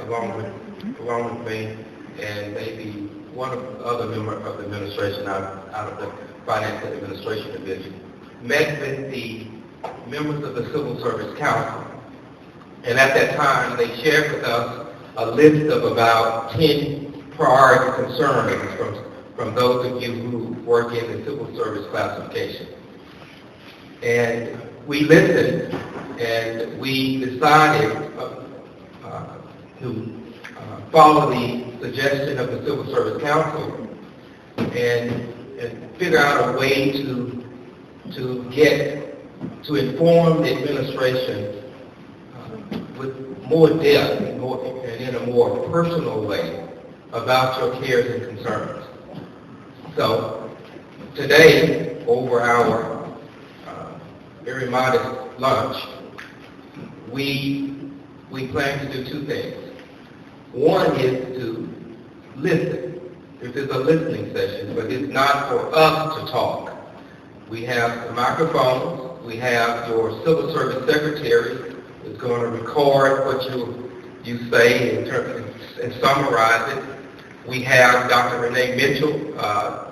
along with me, and maybe one of the other members of the administration out of the Finance and Administration Division, met with the members of the Civil Service Council. And at that time, they shared with us a list of about 10 priority concerns from those of you who work in the civil service classification. And we listened, and we decided to follow the suggestion of the Civil Service Council and figure out a way to inform the administration with more depth and in a more personal way about your cares and concerns. So today, over our very modest lunch, we plan to do two things. One is to listen. This is a listening session, but it's not for us to talk. We have the microphones. We have your civil service secretary who's going to record what you say and summarize it. We have Dr. Renee Mitchell,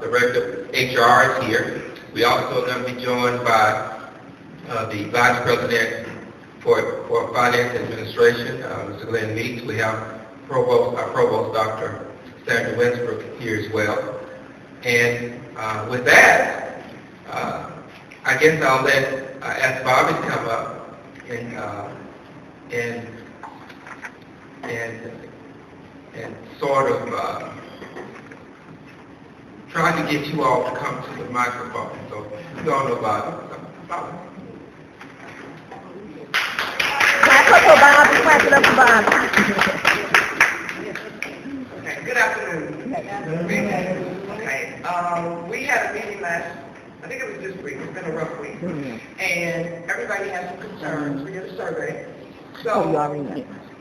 Director of HR, is here. We also are going to be joined by the Vice President for Finance and Administration, Mr. Glenn Meeks. We have our Provost, Dr. Sandra Westbrook, here as well. And with that, I guess I'll ask Bobby to come up and sort of try to get you all to come to the microphone. So you all know Bobby. Clap it up for Bobby. Okay, good afternoon. Okay, we had a meeting I think it was this week, it's been a rough week, and everybody has some concerns. We did a survey. So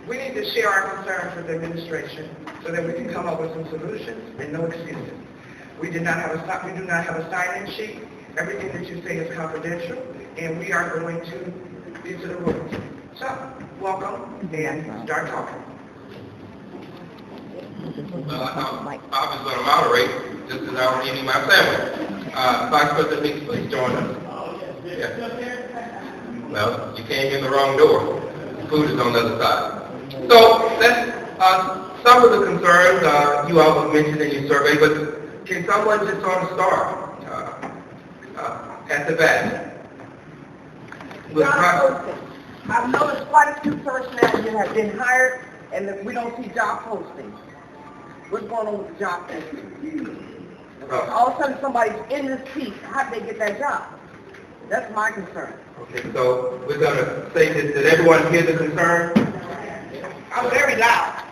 we need to share our concerns with the administration so that we can come up with some solutions and no excuses. We do not have a sign-in sheet. Everything that you say is confidential, and we are going to, these are the rules. So, welcome, and start talking. Bobby's going to moderate, just as I was eating my sandwich. Vice President Meeks, please join us. Yeah. Well, you came in the wrong door. The food is on the other side. So, that's some of the concerns you all have mentioned in your survey, but can someone just sort of start at the back? I've noticed quite a few personnel that have been hired and that we don't see job postings. What's going on with the job postings? All of a sudden somebody's in this seat. How did they get that job? That's my concern. Okay, so we're going to say this. Did everyone hear the concern? I'm very loud.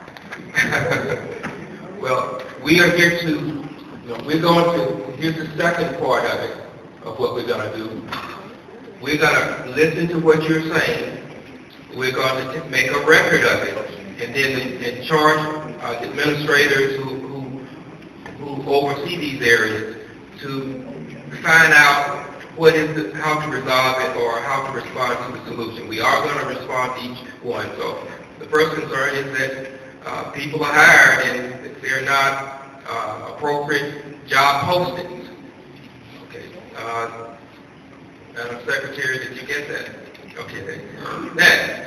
Well, we are here to, here's the second part of it, of what we're going to do. We're going to listen to what you're saying. We're going to make a record of it, and then charge administrators who oversee these areas to find out how to resolve it or how to respond to the solution. We are going to respond to each one. So the first concern is that people are hired and they're not appropriate job postings. Okay. Madam Secretary, did you get that? Okay, thank you. Next.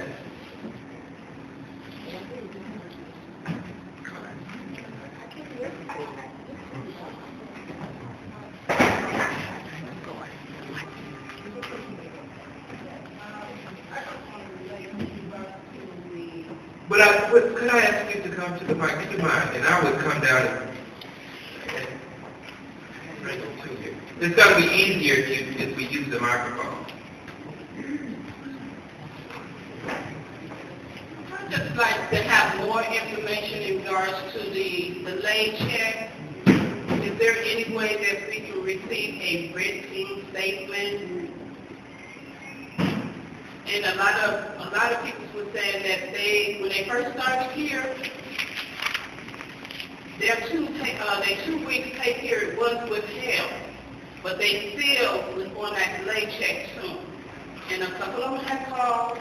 But could I ask you to come to the mic? Would you mind? And I would come down and bring it to you. It's going to be easier if we use the microphone. I'd just like to have more information in regards to the lay check. Is there any way that we can receive a written statement? And a lot of people were saying that when they first started here, their 2 weeks pay period was withheld, but they still was going back to lay check soon. And a couple of them had called.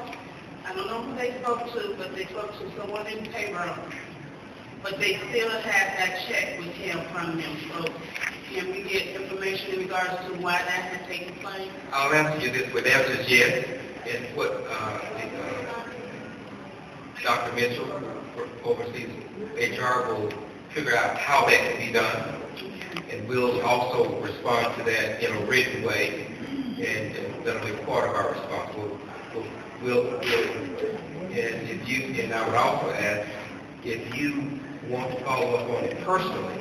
I don't know who they spoke to, but they spoke to someone in payroll. But they still have that check withheld from them. So can we get information in regards to why that has taken place? I'll answer you this with answers yes, and what Dr. Mitchell, who oversees HR, will figure out how that can be done, and we'll also respond to that in a written way, and that'll be part of our response. And if you, and I would also ask, if you want to follow up on it personally,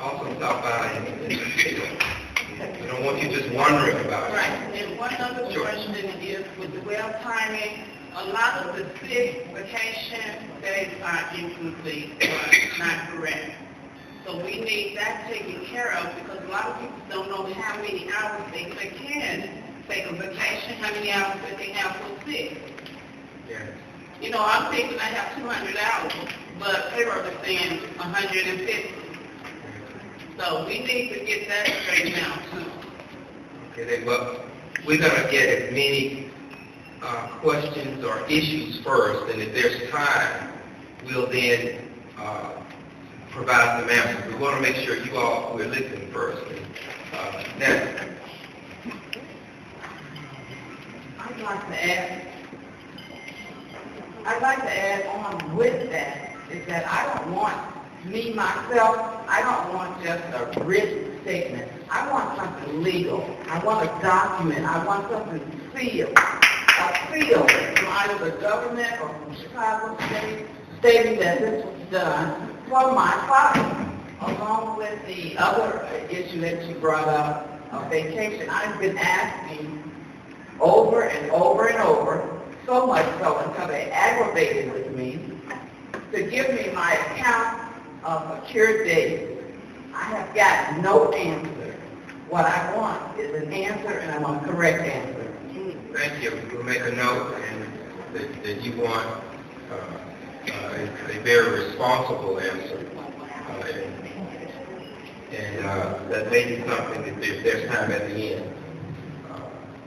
also stop by and see it. We don't want you just wondering about it. Right. And one other question is with the well timing, a lot of the sick vacation days are incomplete or not correct. So we need that taken care of because a lot of people don't know how many hours they can take a vacation, how many hours that they have for sick. Yeah. You know, I'm thinking I have 200 hours, but payroll is saying 150. So we need to get that straightened out too. Okay, then, well, we're going to get as many questions or issues first, and if there's time, we'll then provide some answers. We want to make sure you all we're listening first. Next. I'd like to add on with that is that I don't want I don't want just a written statement. I want something legal. I want a document. I want something sealed. A seal from either the government or from Chicago State stating that this was done for my father, along with the other issue that you brought up of vacation. I've been asking over and over and over, so much so until they aggravated with me, to give me my account of secured days. I have got no answer. What I want is an answer, and I want a correct answer. Thank you. We'll make a note and that you want a very responsible answer. And that may be something that if there's time at the end,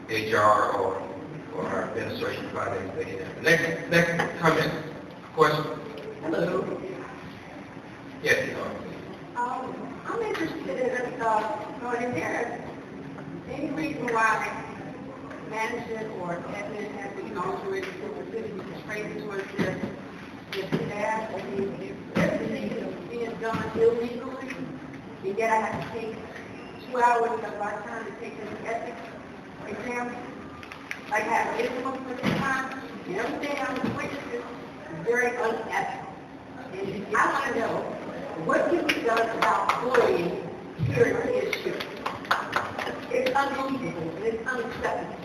HR or our administration finance they can answer. Next comment, question? Hello. Yes, I'm interested in knowing if there's any reason why management or admin has to, specifically constrained towards their staff. I mean, if everything is being done illegally, and yet I have to take 2 hours of my time to take this ethics exam, like I have influence with the time, and everything I'm witnessing is very unethical. And I want to know, what can be done about bullying here in CSU? It's unbelievable, and it's unacceptable.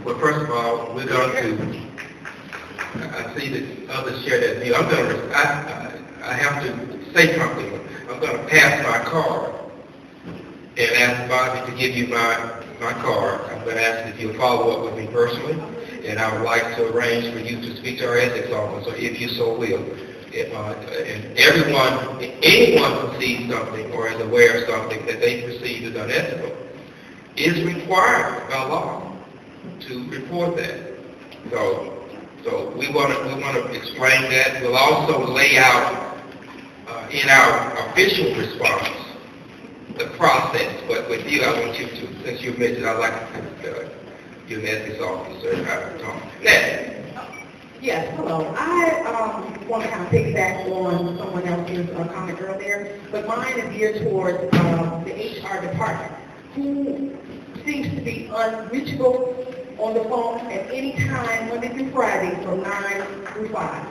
Well, first of all, we're going to, I see that others share that view. I have to say something. I'm going to pass my card and ask Bobby to give you my card. I'm going to ask if you'll follow up with me personally, and I would like to arrange for you to speak to our ethics officer if you so will. And anyone who sees something or is aware of something that they perceive as unethical is required by law to report that. So we want to explain that. We'll also lay out in our official response the process. But with you, I want you to, since you mentioned, I'd like to you're an ethics officer how to talk. Next. Yes, hello. I want to kind of piggyback on someone else's comment earlier, but mine is geared towards the HR department, who seems to be unreachable on the phone at any time, Monday through Friday, from 9 through 5.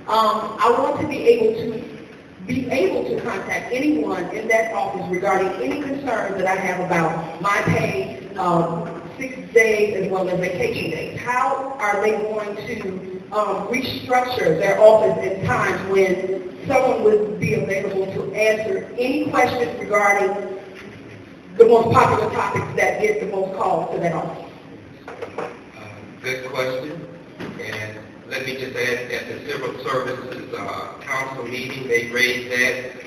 I want to be able to contact anyone in that office regarding any concerns that I have about my pay, 6 days as well as vacation days. How are they going to restructure their office at times when someone would be available to answer any questions regarding the most popular topics that get the most calls to that office? Good question. And let me just add, at the Civil Services Council meeting, they raised that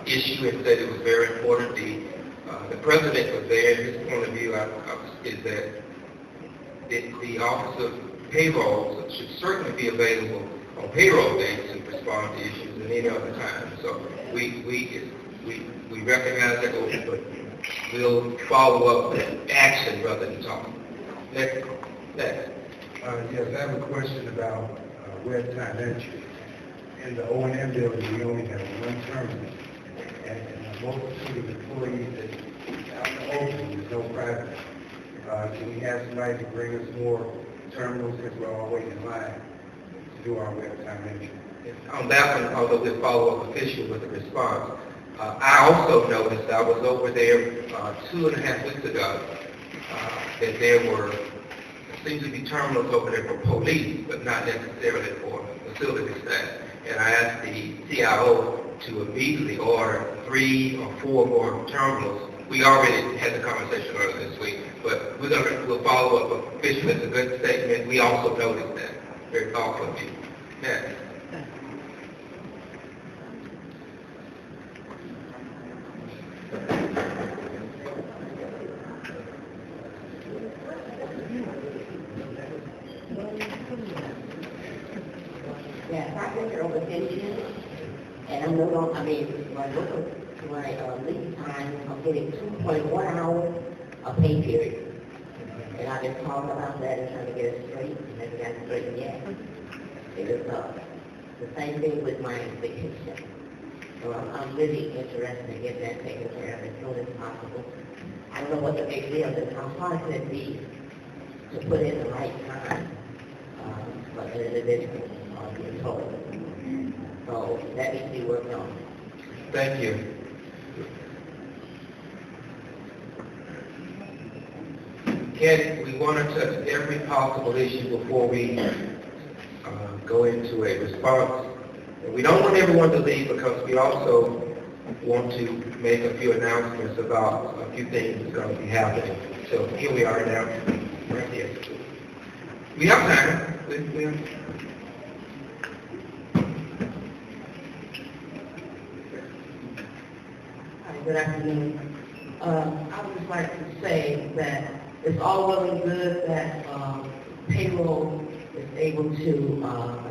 issue and said it was very important. The president was there. His point of view is that the Office of Payroll should certainly be available on payroll days to respond to issues at any other time. So we recognize that, but we'll follow up with action rather than talking. Next. Yes, I have a question about web time entry. In the O&M building, we only have one terminal, and most of the employees that are open, there's no private. Can we have somebody to bring us more terminals because we're all waiting in line to do our web time entry? On that one, although we'll follow up officially with a response, I also noticed, I was over there 2.5 weeks ago, that there seems to be terminals over there for police, but not necessarily for facility staff. And I asked the CIO to immediately order 3 or 4 more terminals. We already had the conversation earlier this week, but we'll follow up officially. It's a good statement. We also noticed that. Very thoughtful of you. Next. Yes, I've been here over 10 years, and I'm no longer, when I look at my leave time, I'm getting 2.1 hours of pay period. And I've been talking about that and trying to get it straight, and never got it straight yet. It is the same thing with my vacation. So I'm really interested in getting that taken care of as soon as possible. I don't know what the big deal is. How hard could it be to put in the right time for an individual? So that needs to be worked on. Thank you. Ken, we want to touch every possible issue before we go into a response. And we don't want everyone to leave because we also want to make a few announcements about a few things that's going to be happening. So here we are now, right here. We have time. Good afternoon. I would just like to say that it's all well and good that payroll is able to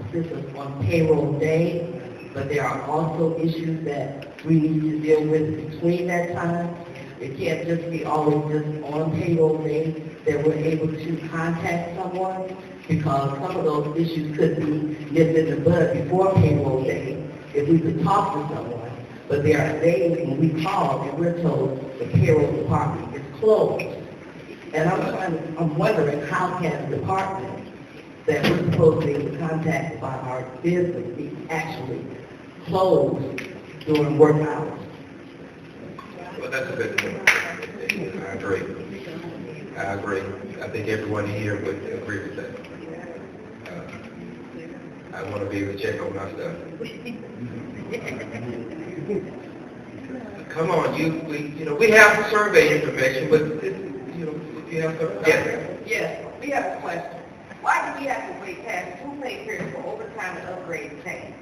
assist us on payroll day, but there are also issues that we need to deal with between that time. It can't just be always just on payroll day that we're able to contact someone, because some of those issues could be nipped in the bud before payroll day if we could talk to someone. But there are days when we call and we're told the payroll department is closed. And I'm wondering how can a department that we're supposed to be able to contact about our business be actually closed during work hours? Well, that's a good point. I agree. I think everyone here would agree with that. I want to be able to check on my stuff. Come on, we have survey information, but if you have some, Yes, we have a question. Why do we have to wait past 2 pay periods for overtime and upgrade pay?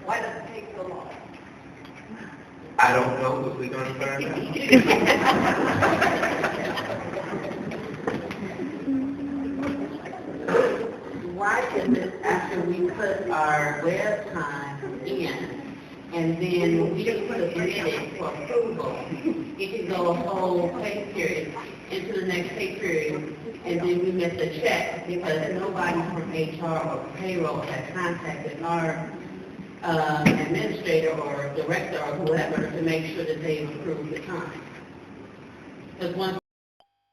Why does it take so long? I don't know, but we're going to find out. Why is it after we put our web time in, and then we submit it for approval, it can go a whole pay period into the next pay period, and then we miss a check because nobody from HR or payroll has contacted our administrator or director or whoever to make sure that they approve the time. Because once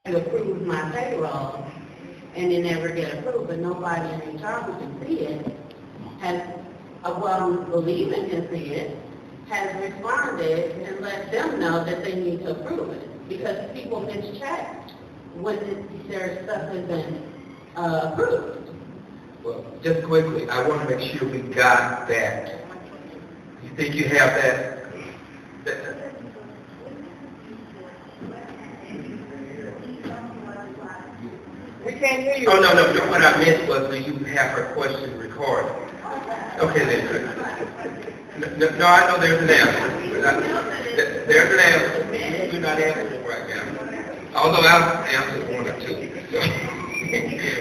you approve my payroll, and they never get approved, but nobody in HR who can see it has, believing can see it, has responded and let them know that they need to approve it, because people mischeck when their stuff has been approved. Well, just quickly, I want to make sure we got that. You think you have that? We can't hear you. Oh, no. What I meant was, do you have her question recorded? Okay, then. No, I know there's an answer. There's an answer. You're not answering right now. Although I've answered 1 or 2. So.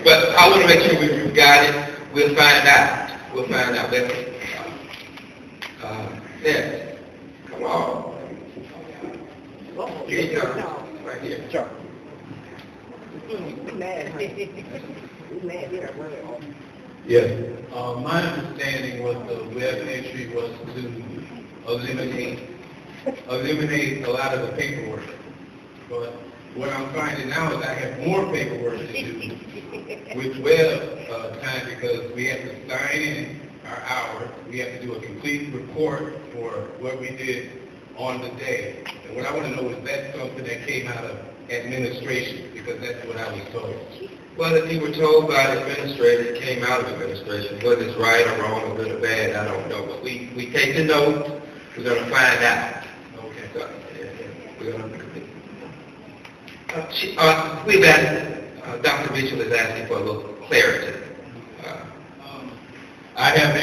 But I want to make sure you got it. We'll find out. We'll find out. Next. Come on. Here you go. Right here. Sure. Yes. My understanding was the web entry was to eliminate a lot of the paperwork. But what I'm finding now is I have more paperwork to do with web time because we have to sign in our hours. We have to do a complete report for what we did on the day. And what I want to know is that something that came out of administration because that's what I was told. Well, if you were told by the administrator, it came out of administration. Whether it's right or wrong or good or bad, I don't know. But we take the notes. We're going to find out. Okay. So, we're going to we've asked, Dr. Mitchell is asking for a little clarity. I have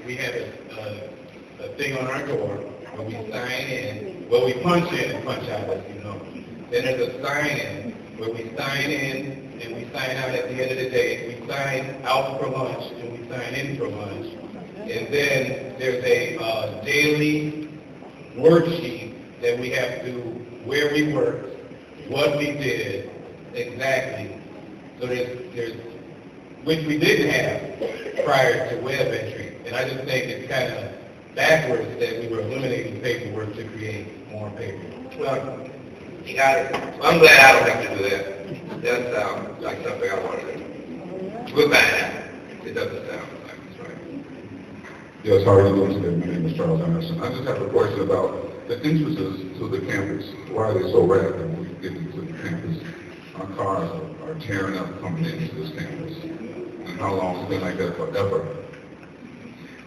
we have a thing on our door where we sign in, well, we punch in and punch out, as you know. Then there's a sign in where we sign in and we sign out at the end of the day. We sign out for lunch and we sign in for lunch. And then there's a daily worksheet that we have to, where we worked, what we did exactly. So there's which we didn't have prior to web entry. And I just think it's kind of backwards that we were eliminating paperwork to create more paperwork. Well, you got it. Well, I'm glad I don't have to do that. That sounds like something I want to do. We'll find out. It doesn't sound like it's right. Yes, how are you doing today? My name is Charles Anderson. I just have a question about the entrances to the campus. Why are they so rapid when we get into the campus? Our cars are tearing up coming into this campus. And how long has it been like that forever?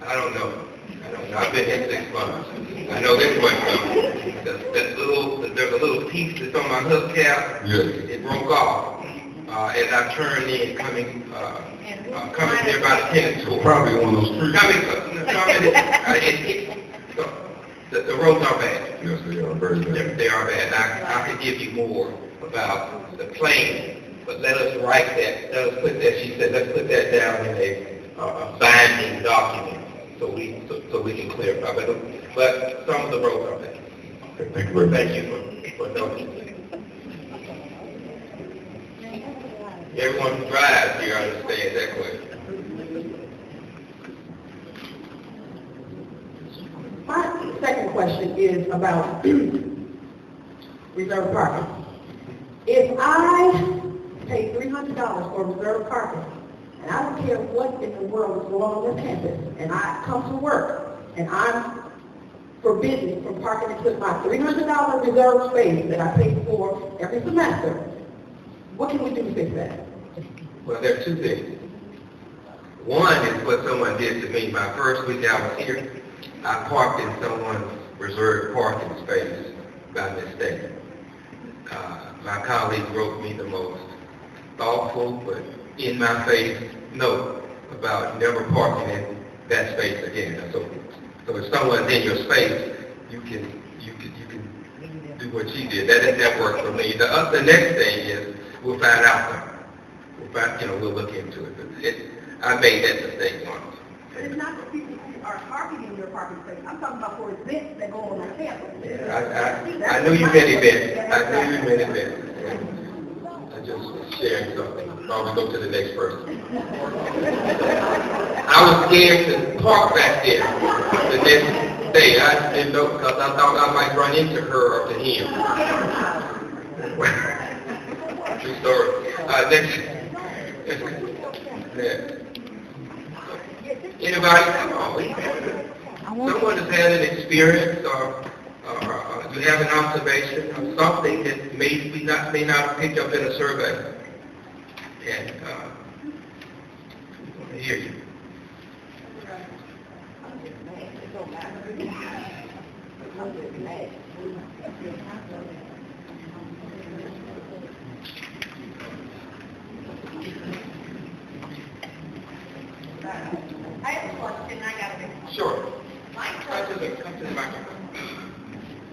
I don't know. I've been here 6 months. I know this much though. There's a little piece that's on my hubcap. Yes. It broke off as I turned in coming near by the tennis court. Probably on those streets. The roads are bad. Yes, they are very bad. They are bad. I could give you more about the plan, but let us write that. Let us put that. She said, let's put that down in a binding document so we can clarify. But some of the roads are bad. Okay, thank you very much. Thank you for noticing. Everyone who drives here understands that question. My second question is about reserved parking. If I pay $300 for reserved parking, and I don't care what in the world is going on this campus, and I come to work, and I'm forbidden from parking into my $300 reserved space that I pay for every semester, what can we do to fix that? Well, there are two things. One is what someone did to me my first week I was here. I parked in someone's reserved parking space by mistake. My colleague wrote me the most thoughtful but in-my-face note about never parking in that space again. So if someone's in your space, you can do what she did. That worked for me. The next thing is we'll find out something. We'll look into it. But I made that mistake once. But it's not that people are parking in your parking space. I'm talking about for events that go on campus. Yeah, I knew you meant events. I just was sharing something. While we go to the next person. I was scared to park back there the next day. I didn't know because I thought I might run into her or to him. True story. Next. Anybody? Come on. Someone has had an experience or you have an observation of something that may not have picked up in a survey. And I hear you. I have a question. I got it. Sure. My Come to the microphone.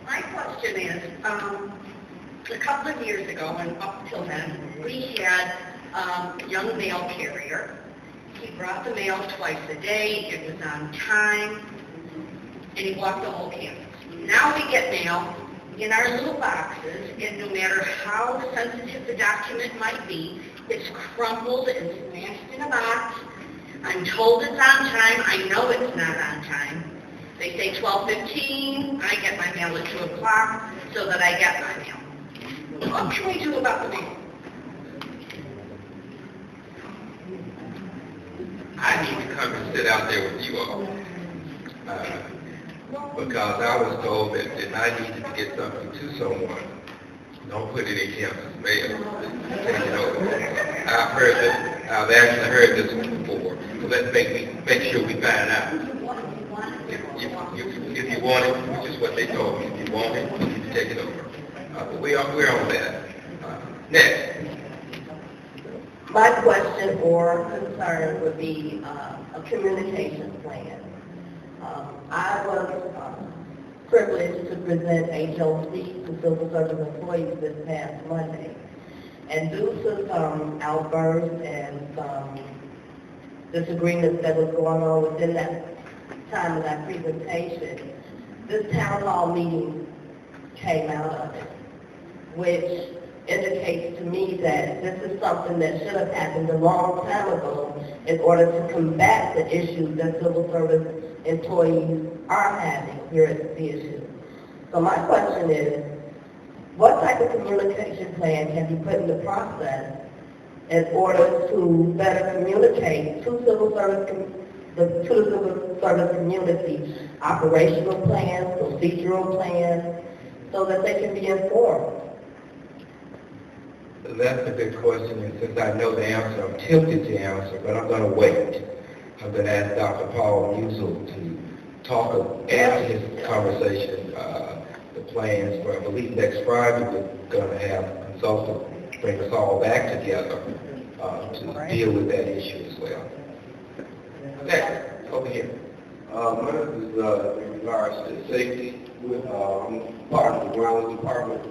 My question is, a couple of years ago and up till then, we had young mail carrier. He brought the mail twice a day, it was on time, and he walked the whole campus. Now we get mail in our little boxes, and no matter how sensitive the document might be, it's crumpled and smashed in a box. I'm told it's on time, I know it's not on time. They say 12:15, I get my mail at 2 o'clock so that I get my mail. What can we do about the mail? I need to come and sit out there with you all. Because I was told that if I needed to get something to someone, don't put it in campus mail. Take it over. I've actually heard this one before. So let's make sure we find out. If you want it, which is what they told me, if you want it, you need to take it over. But we're on that. Next. My question or concern would be a communication plan. I was privileged to present HOC to civil service employees this past Monday. And due to some outbursts and some disagreements that was going on within that time of that presentation, this town hall meeting came out of it, which indicates to me that this is something that should have happened a long time ago in order to combat the issues that civil service employees are having here at the CSU. So my question is, what type of communication plan can be put into process in order to better communicate to the civil service community operational plans, procedural plans, so that they can be informed? That's a good question, and since I know the answer, I'm tempted to answer, but I'm going to wait. I'm going to ask Dr. Paul Musil to after his conversation, the plans for, I believe next Friday, we're going to have a consultant bring us all back together to deal with that issue as well. Next, over here. Mine is in regards to safety. I'm part of the grounds department,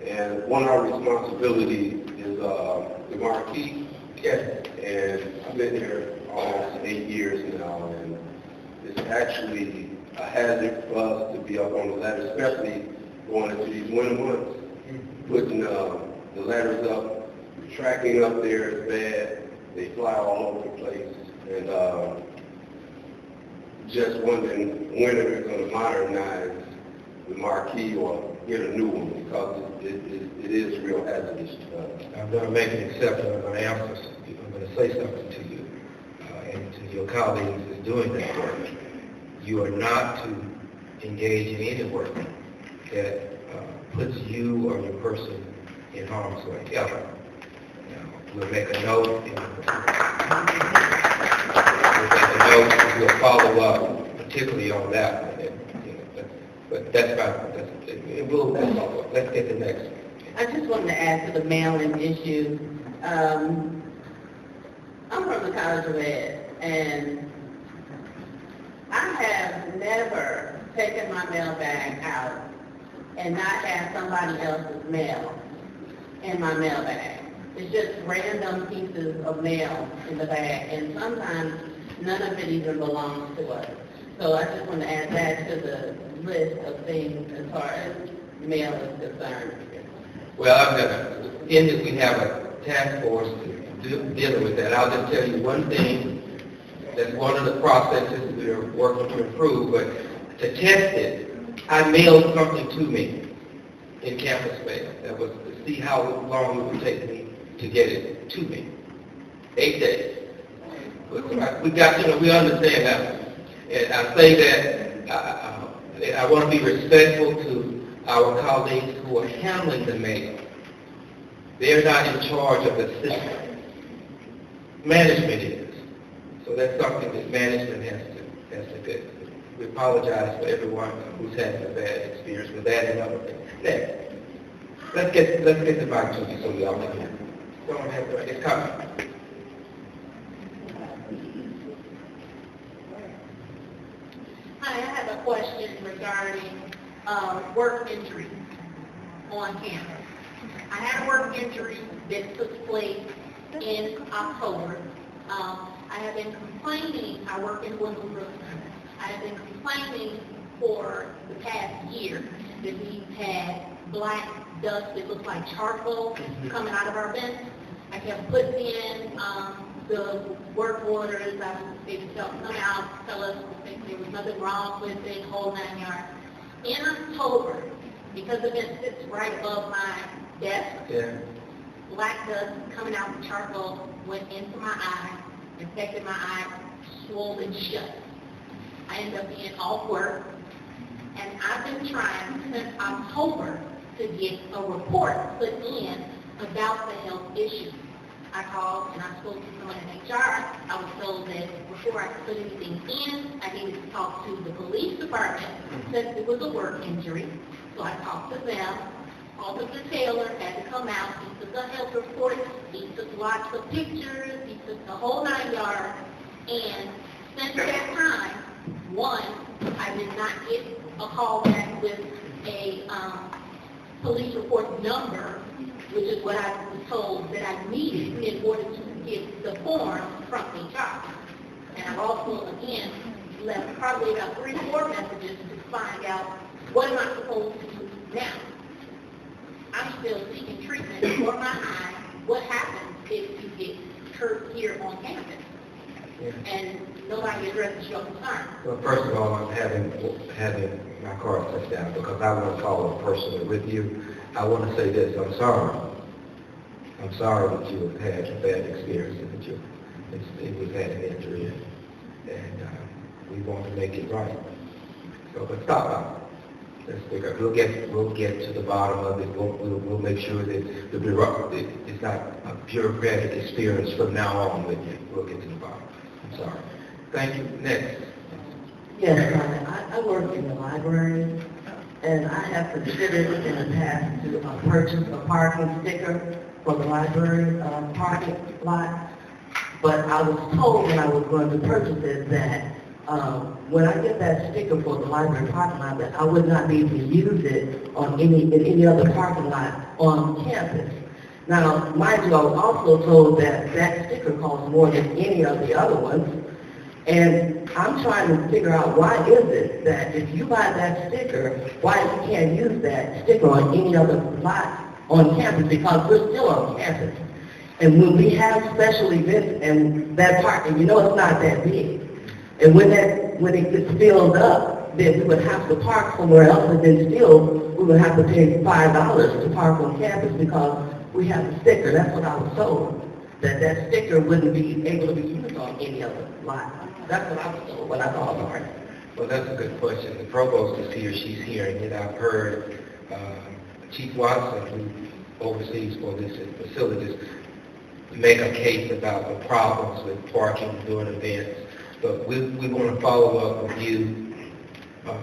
and one of our responsibilities is the marquee. Yes. And I've been here almost 8 years now, and it's actually a hazard for us to be up on the ladder, especially going into these winter months. Putting the ladders up, the tracking up there is bad. They fly all over the place, and just wondering when are they going to modernize the marquee or get a new one, because it is real hazardous. I'm going to make an exception. I'm going to answer. I'm going to say something to you and to your colleagues that's doing that work. You are not to engage in any work that puts you or your person in harm's way, ever. We'll make a note. We'll follow up, particularly on that one. But that's about it. Let's get the next. I just wanted to add to the mailing issue. I'm from the College of Ed, and I have never taken my mail bag out and not have somebody else's mail in my mail bag. It's just random pieces of mail in the bag, and sometimes none of it even belongs to us. So I just want to add that to the list of things as far as mail is concerned. Well, I'm going to, in that we have a task force dealing with that. I'll just tell you one thing, that's one of the processes we're working to improve, but to test it, I mailed something to me in campus mail. That was to see how long it would take me to get it to me. 8 days. We got, we understand that. And I say that I want to be respectful to our colleagues who are handling the mail. They're not in charge of the system. Management is. So that's something that management has to do. We apologize for everyone who's had a bad experience with that and other things. Next. Let's get the mic to you so y'all can hear. Don't have to, it's coming. Hi, I have a question regarding work injury on campus. I had a work injury that took place in October. I have been complaining, I work in Wendell Brook. I have been complaining for the past year that we've had black dust that looks like charcoal coming out of our vents. I kept putting in the work orders. They would come out, tell us that there was nothing wrong with it, whole 9 yards. In October, because the vent sits right above my desk, black dust coming out with charcoal went into my eye, infected my eye, swollen shut. I ended up being off work, and I've been trying since October to get a report put in about the health issue. I called and I spoke to someone in HR. I was told that before I could put anything in, I needed to talk to the police department since it was a work injury. So I talked to them. Officer Taylor had to come out. He took a health report. He took lots of pictures. He took the whole 9 yards. And since that time, one, I did not get a call back with a police report number, which is what I was told that I needed in order to get the form from HR. And I've also, again, left probably about 3 or 4 messages to find out what am I supposed to do now. I'm still seeking treatment for my eye. What happens if you get hurt here on campus? And nobody addresses your concern. Well, first of all, I'm having my car touched down because I want to follow personally with you. I want to say this, I'm sorry. I'm sorry that you have had a bad experience and that it was had an injury, and we want to make it right. So, but stop. Let's figure out. We'll get to the bottom of it. We'll make sure that it's not a bureaucratic experience from now on with you. We'll get to the bottom. I'm sorry. Thank you. Next. Yes, I work in the library, and I have considered in the past to purchase a parking sticker for the library parking lot, but I was told when I was going to purchase it that when I get that sticker for the library parking lot, that I would not be able to use it on any other parking lot on campus. Now, mind you, I was also told that that sticker costs more than any of the other ones. And I'm trying to figure out why is it that if you buy that sticker, why you can't use that sticker on any other lot on campus, because we're still on campus. And when we have special events and that parking, you know it's not that big. And when it gets filled up, then we would have to park somewhere else, and then still we would have to pay $5 to park on campus because we have a sticker. That's what I was told, that sticker wouldn't be able to be used on any other lot. That's what I was told when I called the party. Well, that's a good question. The provost is here. She's here, and yet I've heard Chief Watson, who oversees for this facilities, make a case about the problems with parking during events. But we want to follow up with you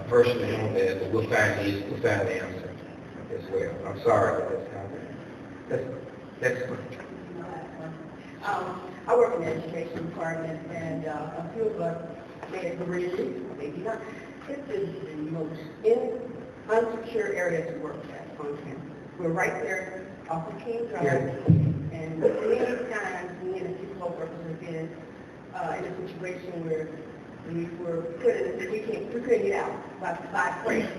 personally on that, but we'll find the answer as well. I'm sorry that that's happening. Next one. I work in the education department, and a few of us may agree, maybe not. This is the most unsecure area to work at on campus. We're right there off of King Drive, and many times me and the chief health workers have been in a situation where we couldn't get out by place.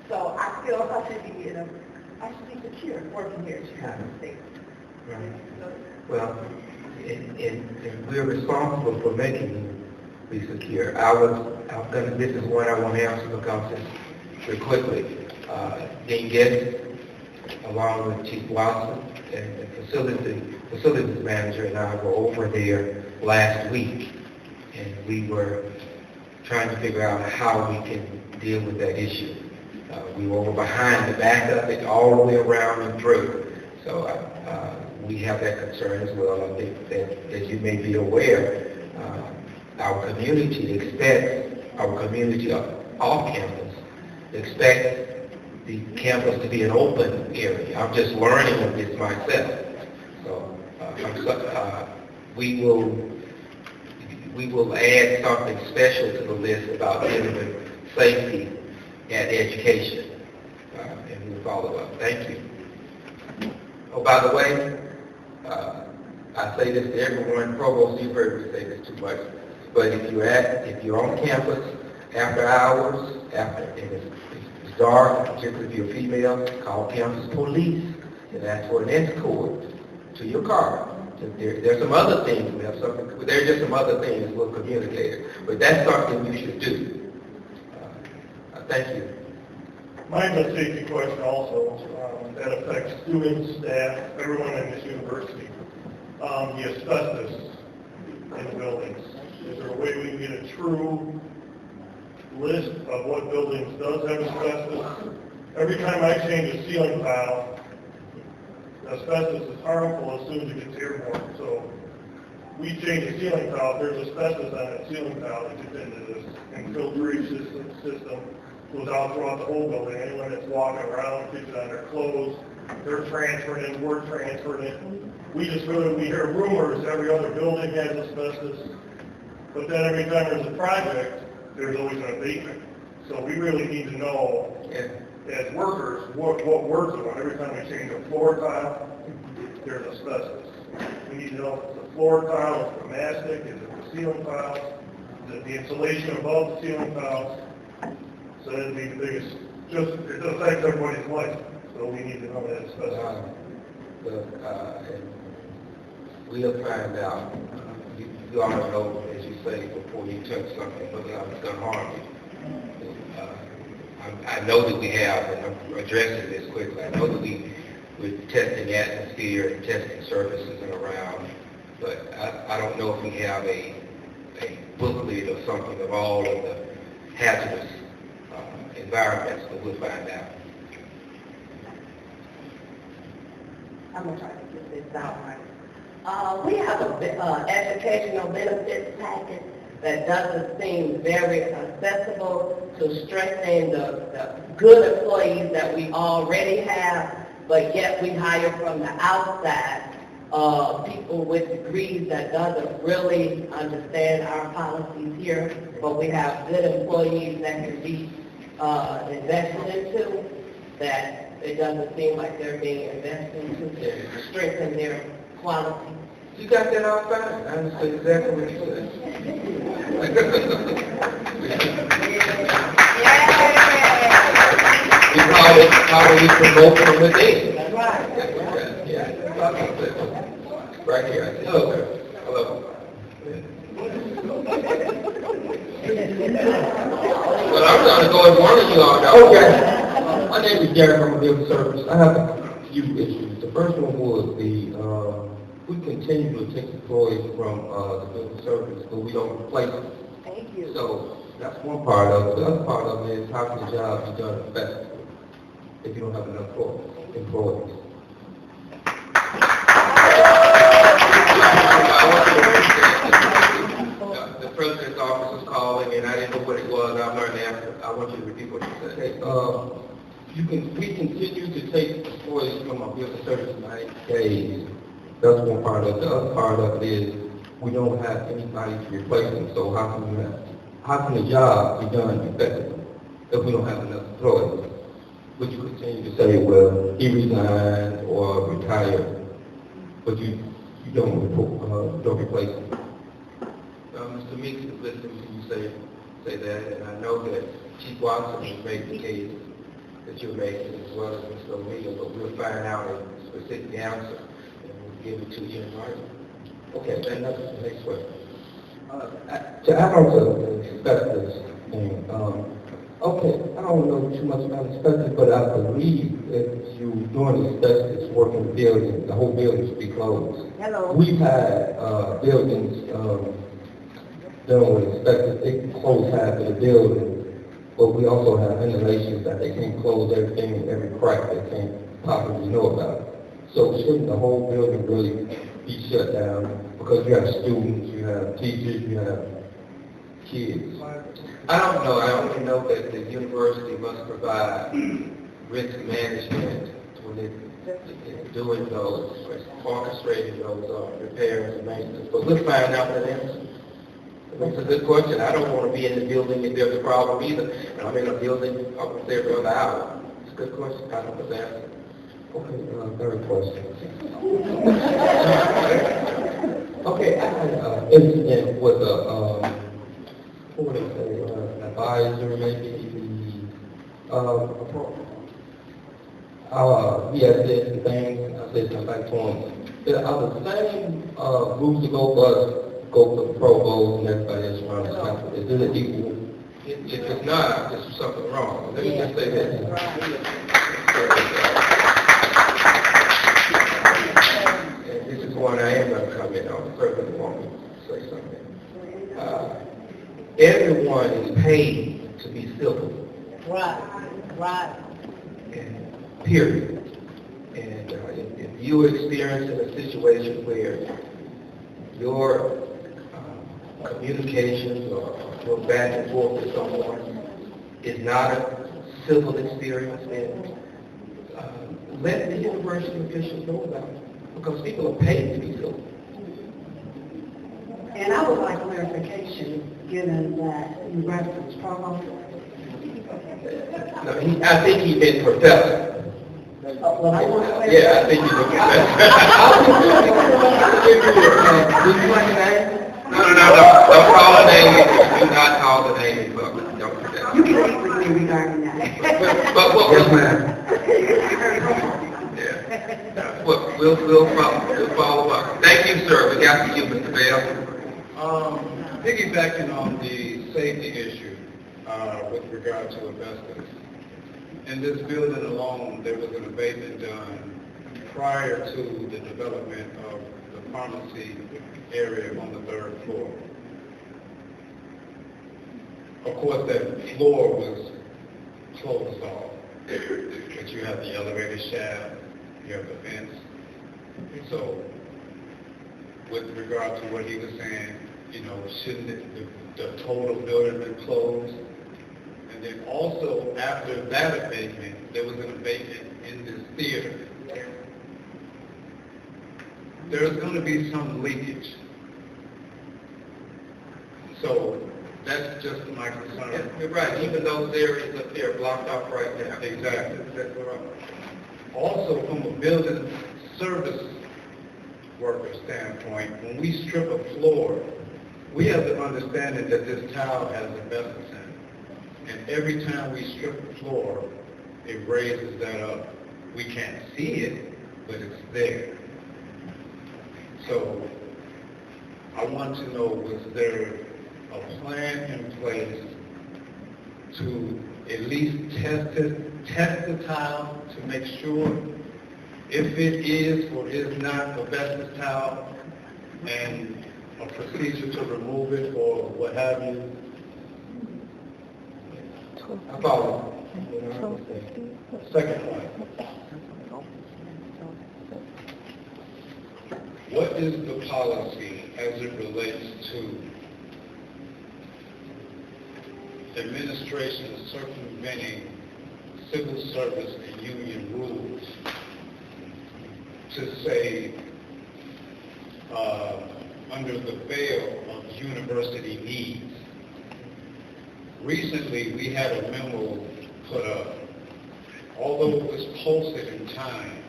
So I feel I should be secure working here at Chicago State. Right. Well, and we're responsible for making you be secure. This is one I want to answer because it's very quickly. Dean Guest, along with Chief Watson and the facilities manager and I were over there last week, and we were trying to figure out how we can deal with that issue. We were over behind the back of it all the way around and through. So we have that concern as well. I think that, as you may be aware, our community off campus expects the campus to be an open area. I'm just learning of this myself. So we will add something special to the list about dealing with safety and education, and we'll follow up. Thank you. Oh, by the way, I say this to everyone, Provost, you've heard me say this too much, but if you're on campus after hours, and it's dark, particularly if you're female, call campus police and ask for an escort to your car. There's some other things, there's just some other things we'll communicate it, but that's something you should do. Thank you. Mine's a safety question also, that affects students, staff, everyone in this university. The asbestos in the buildings. Is there a way we can get a true list of what buildings does have asbestos? Every time I change a ceiling tile, asbestos is harmful as soon as it gets airborne. So we change a ceiling tile, if there's asbestos on that ceiling tile, it gets into this infiltration system, goes out throughout the whole building. Anyone that's walking around gets it on their clothes. They're transferring it, we're transferring it. We hear rumors every other building has asbestos, but then every time there's a project, there's always an abatement. So we really need to know, as workers, what we're doing. Every time we change a floor tile, there's asbestos. We need to know if it's a floor tile, if it's a mastic, is it the ceiling tiles, is it the insulation above the ceiling tiles? So that'd be the biggest, it affects everybody's life, so we need to know that asbestos. We'll find out. You ought to know, as you say, before you touch something, whether it's going to harm you. I know that we have, and I'm addressing this quickly, I know that we're testing atmosphere and testing surfaces and around, but I don't know if we have a booklet or something of all of the hazardous environments, but we'll find out. I'm going to try to get this out right. We have an educational benefits package that doesn't seem very accessible to strengthen the good employees that we already have, but yet we hire from the outside people with degrees that doesn't really understand our policies here, but we have good employees that can be invested into, that it doesn't seem like they're being invested into to strengthen their quality. You got that all fine. I understand exactly what you said. We call it how do we promote from within. That's right. Yeah. Right here. I see. Hello. Hello. Well, I'm trying to go and warn you all now. Okay. My name is Gary from the Building Service. I have a few issues. The first one was we continue to take employees from the building service, but we don't replace them. Thank you. So that's one part of it. The other part of it is how can the job be done effectively if you don't have enough employees? The president's office was calling, and I didn't know what it was. I learned after. I want you to repeat what you said. We continue to take employees from our building service 90 days. That's one part of it. The other part of it is we don't have anybody to replace them. So how can the job be done effectively if we don't have enough employees? Would you continue to say, well, he resigned or retired, but you don't replace him? Mr. Meeks is listening to you say that, and I know that Chief Watson has made the case that you're making as well as Mr. O'Neill, but we'll find out a specific answer. Give it to you in writing. Okay, then that's the next question. To add on to the asbestos thing, okay, I don't know too much about asbestos, but I believe if you're doing asbestos work in the building, the whole building should be closed. Hello. We've had buildings dealing with asbestos, they can close half of the building, but we also have inhalations that they can't close everything, every crack they can't possibly know about. So shouldn't the whole building really be shut down? Because you have students, you have teachers, you have kids. I don't know. I only know that the university must provide risk management when it's doing those, orchestrating those repairs and maintenance. But we'll find out that answer. It's a good question. I don't want to be in the building if there's a problem either. And I'm in a building up there for the hour. It's a good question. I don't know the answer. Okay, third question. incident with a, what would I say, advisor, maybe, he had said some things, I said something back to him. Are the same rules to go for the Pro Bowls and everybody else around the country? Is it equal? If it's not, there's something wrong. Let me just say this. And this is one I am going to comment on. I certainly want to say something. Everyone is paid to be civil. Right. Period. And if you experience in a situation where your communications or your back and forth with someone is not a civil experience, then let the university officials know about it, because people are paid to be civil. And I would like clarification, given that you referenced provost. No, I think he meant professor. Well, I want to Yeah, I think you look at that. Did you like the name? No. Don't call the name. Do not call the name in public. Don't do that. You can meet with me regarding that. But what was that? Yeah. We'll follow up. Thank you, sir. We got to you, Mr. Bell. Piggybacking on the safety issue with regard to asbestos. In this building alone, there was an abatement done prior to the development of the pharmacy area on the 3rd floor. Of course, that floor was closed off, but you have the elevator shaft, you have the fence. So, with regard to what he was saying, shouldn't the total building been closed? And then also, after that abatement, there was an abatement in this theater. There's going to be some leakage. So, that's just my concern. You're right. Even those areas up there are blocked off right now. Exactly. That's right. Also, from a building service worker standpoint, when we strip a floor, we have the understanding that this tile has asbestos in it. And every time we strip the floor, it raises that up. We can't see it, but it's there. So I want to know, was there a plan in place to at least test the tile to make sure if it is or is not asbestos tile, and a procedure to remove it or what have you? I follow. Second point. What is the policy as it relates to administration circumventing civil service and union rules to say, under the veil of university needs? Recently, we had a memo put up, although it was posted in time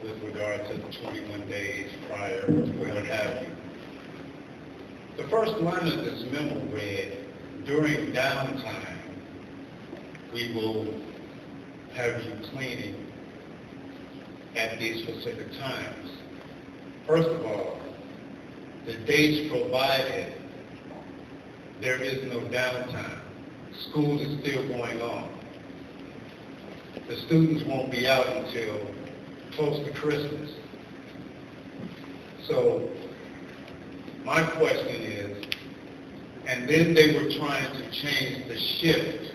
with regard to the 21 days prior to what have you. The first line of this memo read, during downtime, we will have you cleaning at these specific times. First of all, the dates provided, there is no downtime. School is still going on. The students won't be out until close to Christmas. So my question is, and then they were trying to change the shift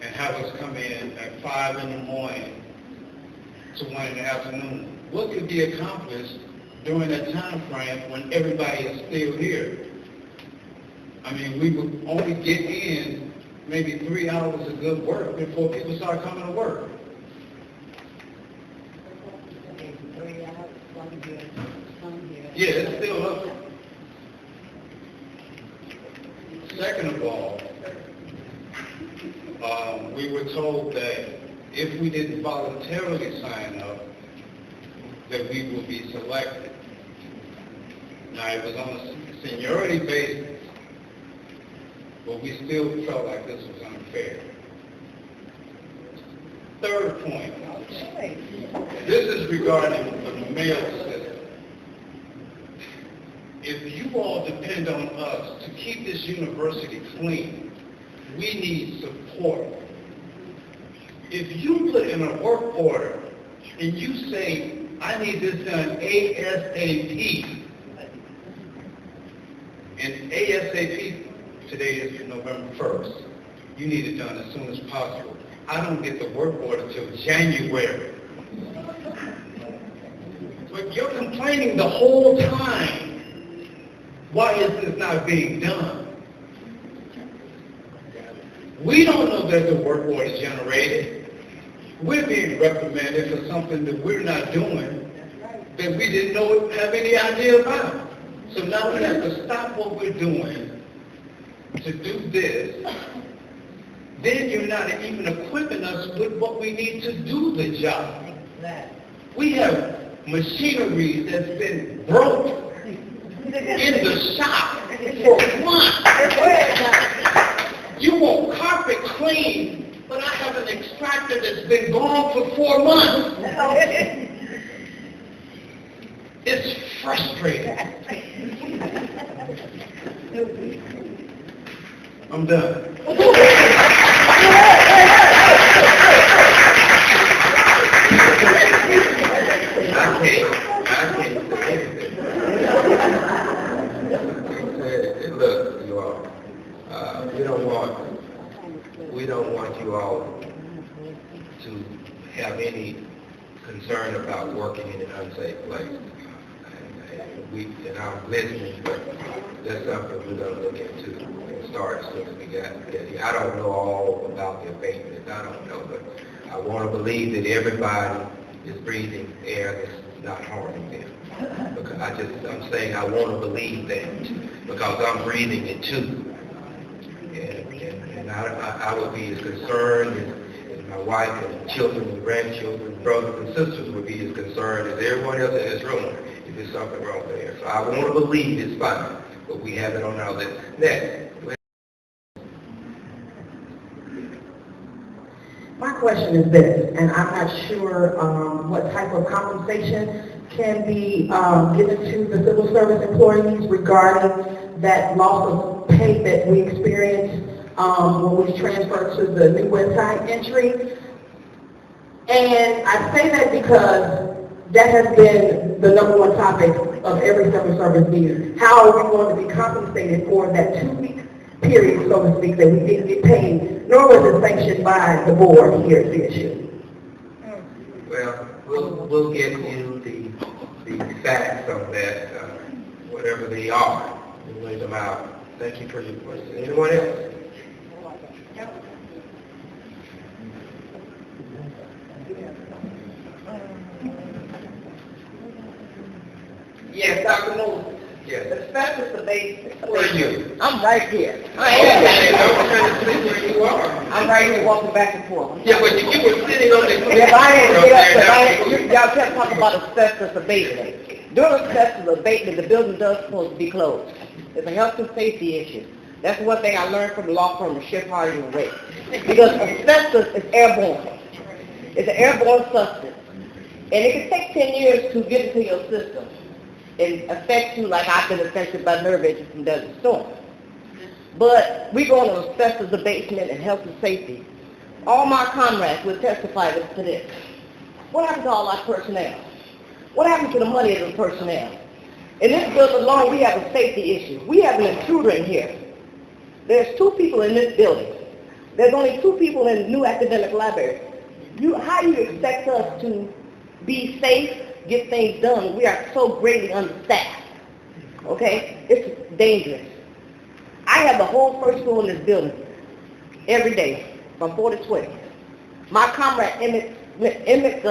and have us come in at 5 in the morning to 1 in the afternoon. What could be accomplished during that time frame when everybody is still here? I mean, we would only get in maybe 3 hours of good work before people start coming to work. Yeah, it's still up. Second of all, we were told that if we didn't voluntarily sign up, that we would be selected. Now, it was on a seniority basis, but we still felt like this was unfair. Third point, this is regarding the mail system. If you all depend on us to keep this university clean, we need support. If you put in a work order and you say, I need this done ASAP, and ASAP, today is November 1st, you need it done as soon as possible. I don't get the work order till January. But you're complaining the whole time. Why is this not being done? We don't know that the work order is generated. We're being reprimanded for something that we're not doing, that we didn't have any idea about. So now we have to stop what we're doing to do this. Then you're not even equipping us with what we need to do the job. We have machinery that's been broke in the shop for months. You want carpet clean, but I have an extractor that's been gone for 4 months. It's frustrating. I'm done. Look, you all, we don't want you all to have any concern about working in an unsafe place. And I'm listening, but that's something we're going to look into and start as soon as we get here. I don't know all about the abatement. I don't know, but I want to believe that everybody is breathing air that's not harming them. Because I'm saying I want to believe that because I'm breathing it too. And I would be as concerned as my wife and children and grandchildren, brothers and sisters would be as concerned as everyone else in this room if there's something wrong there. So I want to believe it's fine, but we have it on our list. Next. My question is this, and I'm not sure what type of compensation can be given to the civil service employees regarding that loss of pay that we experienced when we transferred to the new website entry. And I say that because that has been the number one topic of every civil service meeting. How are we going to be compensated for that 2-week period, so to speak, that we didn't get paid, nor was it sanctioned by the board here at CSU? Well, we'll get you the facts on that, whatever they are. We'll lay them out. Thank you for your question. Anyone else? Yes, Dr. Moore. Yes. The special debate. Where are you? I'm right here. I'm trying to see where you are. I'm right here walking back and forth. Yeah, but you were sitting on the... Yeah, but I didn't get up, y'all kept talking about asbestos abatement. During asbestos abatement, the building does supposed to be closed. It's a health and safety issue. That's one thing I learned from the law firm of Schiff, Hardy & Wade. Because asbestos is airborne. It's an airborne substance. And it can take 10 years to get into your system and affect you like I've been affected by nerve agents from Desert Storm. But we go on asbestos abatement and health and safety. All my comrades will testify to this. What happened to all our personnel? What happened to the money of the personnel? In this building alone, we have a safety issue. We have an intruder in here. There's 2 people in this building. There's only 2 people in the new academic library. How do you expect us to be safe, get things done? We are so greatly understaffed. Okay? It's dangerous. I have the whole first floor in this building every day from 4 to 12. My comrade Emmett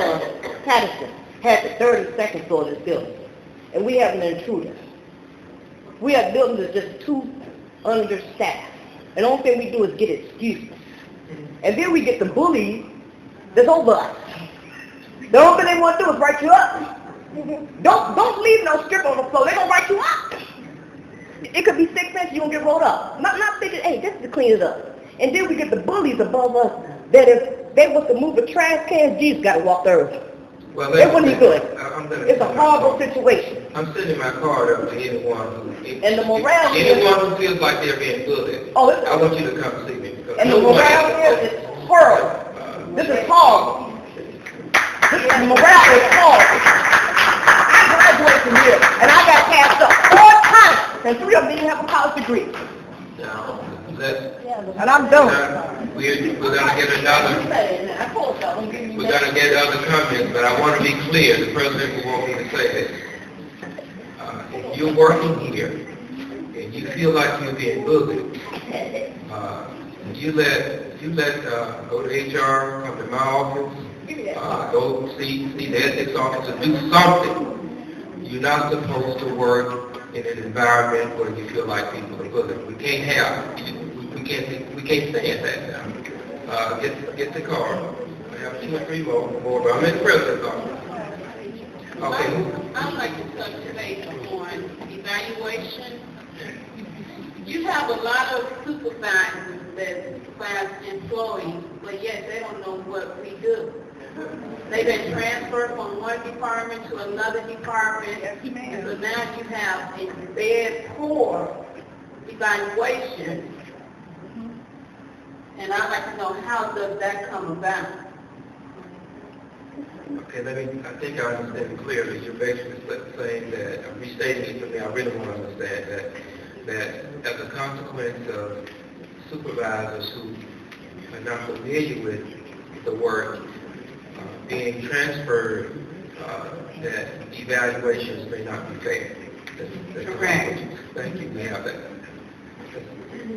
Patterson has the 3rd and 2nd floor of this building. And we have an intruder. We have buildings that's just too understaffed. And the only thing we do is get excuses. And then we get the bullies that's over us. The only thing they want to do is write you up. Don't leave no strip on the floor. They're going to write you up. get rolled up. Not thinking, hey, this is to clean it up. And then we get the bullies above us that if they was to move a trash can, Jesus got to walk the earth. Well, It wouldn't be good. It's a send horrible situation. I'm sending my card up to anyone who... And the morale anyone who feels like they're being bullied. Oh, I want you to come see me. and the morale here is horrible. This is horrible. The morale is horrible. I graduated from here, and I got passed up 4 times, and 3 of them didn't have a college degree. Now, And I'm done. we're going to get another... We're going to get other comments, but I want to be clear. The president will want me to say this. If you're working here and you feel like you're being bullied, you let go to HR, come to my office, go see the ethics officer, do something. You're not supposed to work in an environment where you feel like people are bullied. We can't stand that now. Get the card. I have 2 or 3 more, but I'm in the president's office. Okay. I'd like to touch base on evaluation. You have a lot of supervisors that supervise employees, but yet they don't know what we do. They've been transferred from one department to another department, and so now you have a bad, poor evaluation. And I'd like to know, how does that come about? Okay, I think I understand it clearly. You're basically saying that, restating it for me, I really want to understand that as a consequence of supervisors who are not familiar with the work being transferred, that evaluations may not be fair. That's Correct. Thank you, we have that.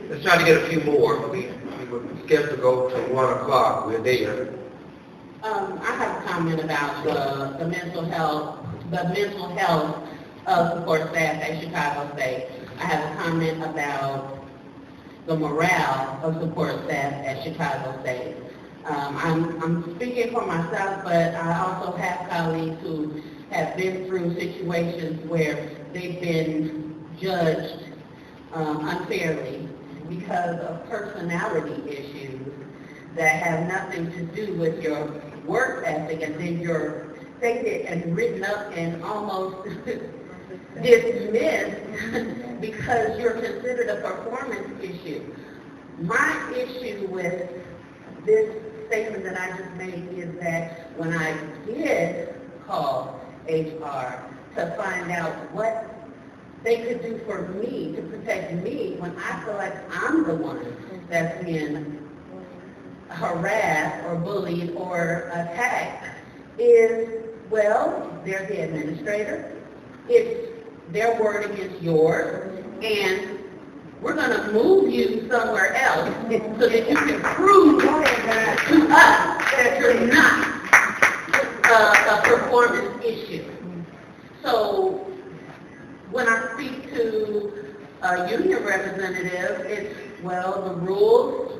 Let's try to get a few more. We were scheduled to go to 1 o'clock. We're there. I have a comment about the mental health support staff at Chicago State. I have a comment about the morale of support staff at Chicago State. I'm speaking for myself, but I also have colleagues who have been through situations where they've been judged unfairly because of personality issues that have nothing to do with your work ethic, and then you're stated and written up and almost dismissed because you're considered a performance issue. My issue with this statement that I just made is that when I did call HR to find out what they could do for me to protect me when I feel like I'm the one that's being harassed or bullied or attacked, is, well, they're the administrator. It's their word against yours, and we're going to move you somewhere else so that you can prove to us that you're not a performance issue. So when I speak to a union representative, it's, well, the rules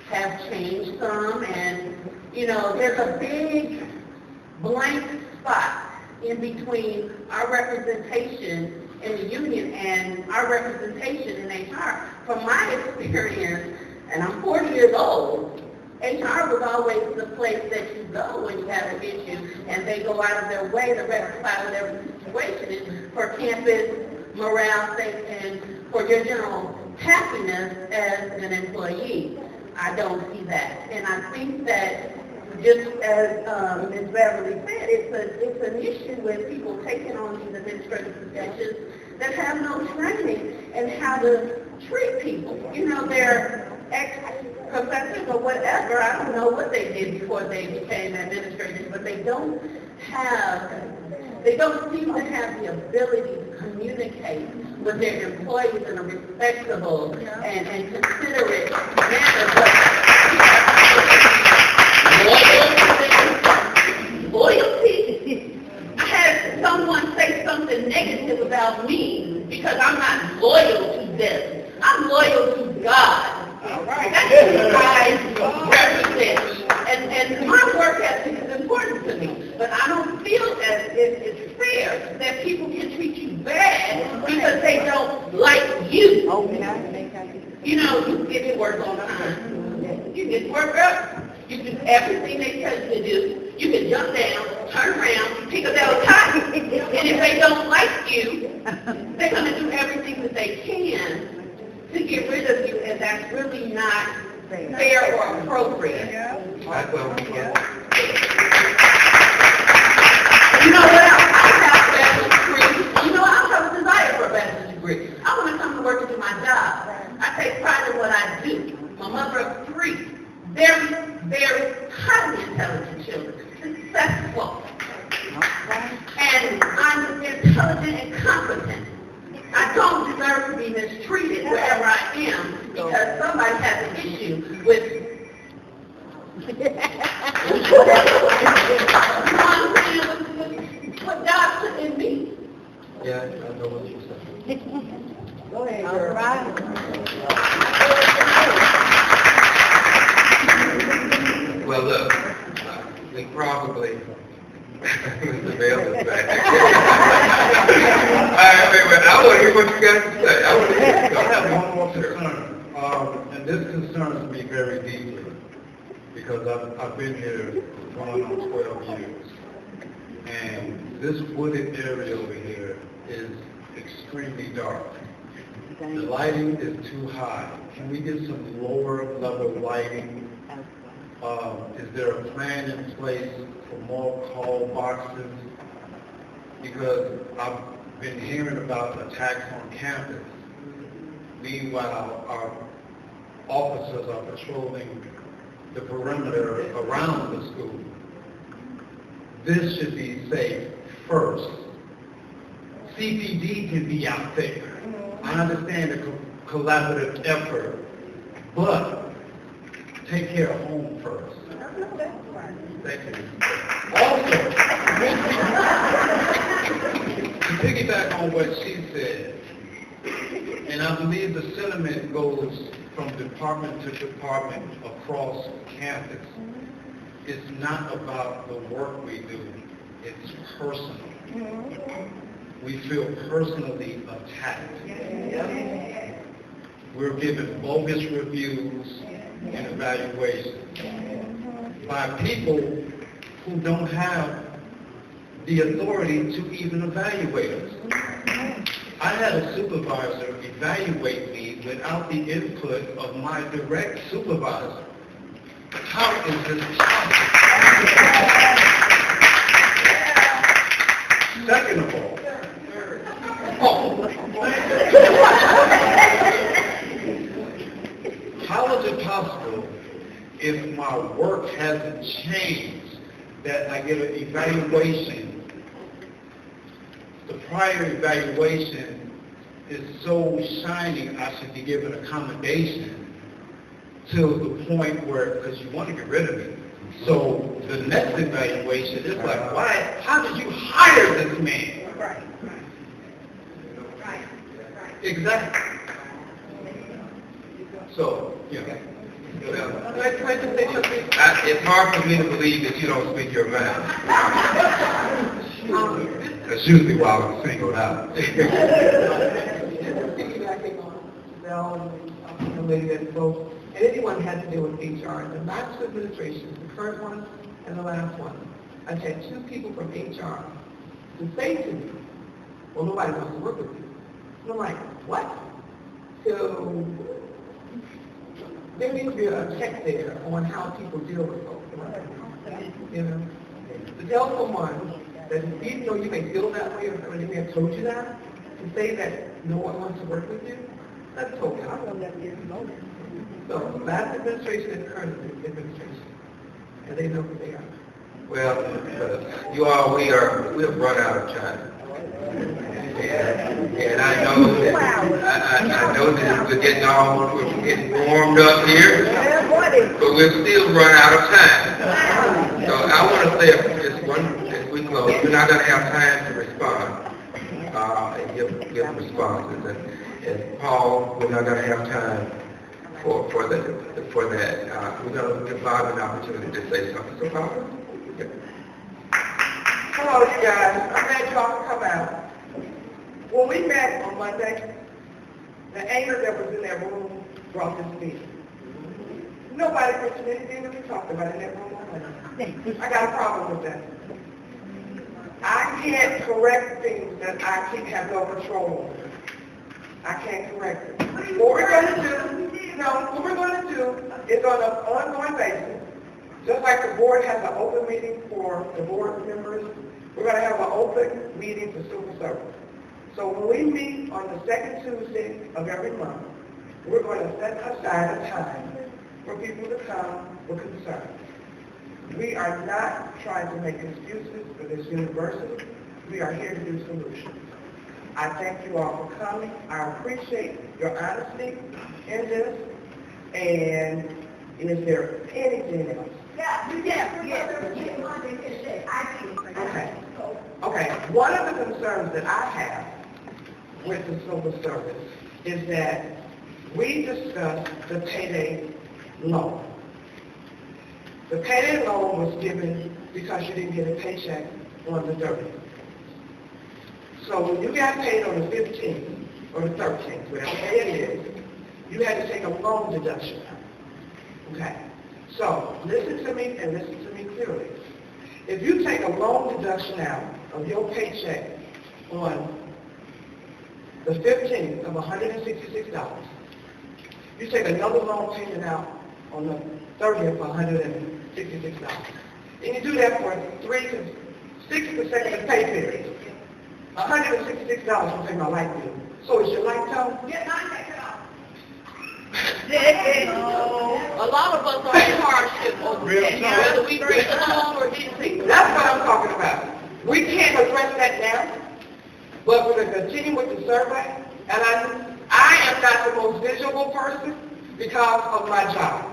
have changed some, and, you know, there's a big blank spot in between our representation in the union and our representation in HR. From my experience, and I'm 40 years old, HR was always the place that you go when you have an issue, and they go out of their way to rectify whatever the situation is for campus morale sake and for your general happiness as an employee. I don't see that. And I think that, just as Ms. Beverly said, it's an issue with people taking on these administrative positions that have no training in how to treat people. You know, they're ex-professors or whatever. I don't know what they did before they became administrators, but they don't seem to have the ability to communicate with their employees in a respectable and considerate manner. Loyalty. I had someone say something negative about me because I'm not loyal to them. I'm loyal to God. That's who I represent. And my work ethic is important to me. But I don't feel as if it's fair that people can treat you bad because they don't like you. You know, you get to work on time. You get to work up. You do everything they tell you to do. You can jump down, turn around, pick up that cotton, and if they don't like you, they're going to do everything that they can to get rid of you, and that's really not fair or appropriate. You know what else? I have a bachelor's degree. You know, I have a desire for a bachelor's degree. I want to come to work and do my job. I take pride in what I do. My mother of 3, very, very highly intelligent children, successful. And I'm intelligent and competent. I don't deserve to be mistreated wherever I am because somebody has an issue with what God put in me. Yeah, I know what you're saying. Go ahead, girl. All right. Well, look, we probably, Mr. Bell is back. Wait, I want to hear what you guys have to say. I have one more concern, and this concerns me very deeply, because I've been here going on 12 years, and this wooded area over here is extremely dark. The lighting is too high. Can we get some lower level lighting? Is there a plan in place for more call boxes? Because I've been hearing about attacks on campus. Meanwhile, our officers are patrolling the perimeter around the school. This should be safe first. CPD can be out there. I understand the collaborative effort, but take care of home first. Thank you. Also, to piggyback on what she said, and I believe the sentiment goes from department to department across campus. It's not about the work we do, it's personal. We feel personally attacked. We're given bogus reviews and evaluations by people who don't have the authority to even evaluate us. I had a supervisor evaluate me without the input of my direct supervisor. How is this possible? Second of all, how is it possible if my work hasn't changed that I get an evaluation? The prior evaluation is so shining, I should be given accommodation to the point where, because you want to get rid of me. So the next evaluation is like, why? How did you hire this man? Exactly. So, it's hard for me to believe that you don't speak your mind. That's usually why I'm singled out. And anyone had to deal with HR, the last two administrations, the current one and the last one. I've had 2 people from HR to say to me, well, nobody wants to work with you. And I'm like, what? So there needs to be a check there on how people deal with folks. You know, to tell someone that even though you may feel that way or somebody may have told you that, to say that no one wants to work with you, that's totally wrong. So last administration and current administration, and they know who they are. Well, you all, we have run out of time. And I know that I know that we're getting warmed up here, but we've still run out of time. So I want to say just one, as we close, we're not going to have time to respond and give responses. And Paul, we're not going to have time for that. We're going to give Bob an opportunity to say something. So Bob? Yeah. Hello, you guys. I'm glad y'all can come out. When we met on Monday, The anger that was in that room brought this meeting. Nobody mentioned anything that we talked about in that room. I got a problem with that. I can't correct things that I have no control over. I can't correct it. What we're going to do is on an ongoing basis, just like the board has an open meeting for the board members, we're going to have an open meeting for civil service. So when we meet on the second Tuesday of every month, we're going to set aside a time for people to come with concerns. We are not trying to make excuses for this university. We are here to do solutions. I thank you all for coming. I appreciate your honesty in this. And is there anything else? Okay. One of the concerns that I have with the civil service is that we discussed the payday loan. The payday loan was given because you didn't get a paycheck on the 30th. So when you got paid on the 15th or the 13th, whatever day it is, you had to take a loan deduction out. Okay? So listen to me and listen to me clearly. If you take a loan deduction out of your paycheck on the 15th of $166, you take another loan payment out on the 30th for $166. And you do that for 3 to 6 consecutive pay periods. $166 will pay my light bill. So is your light tone? Get mine taken off. A lot of us are in hardship over that. Whether we bring it home or didn't take it. That's what I'm talking about. We can't address that now, but we're going to continue with the survey. And I am not the most visual person because of my job.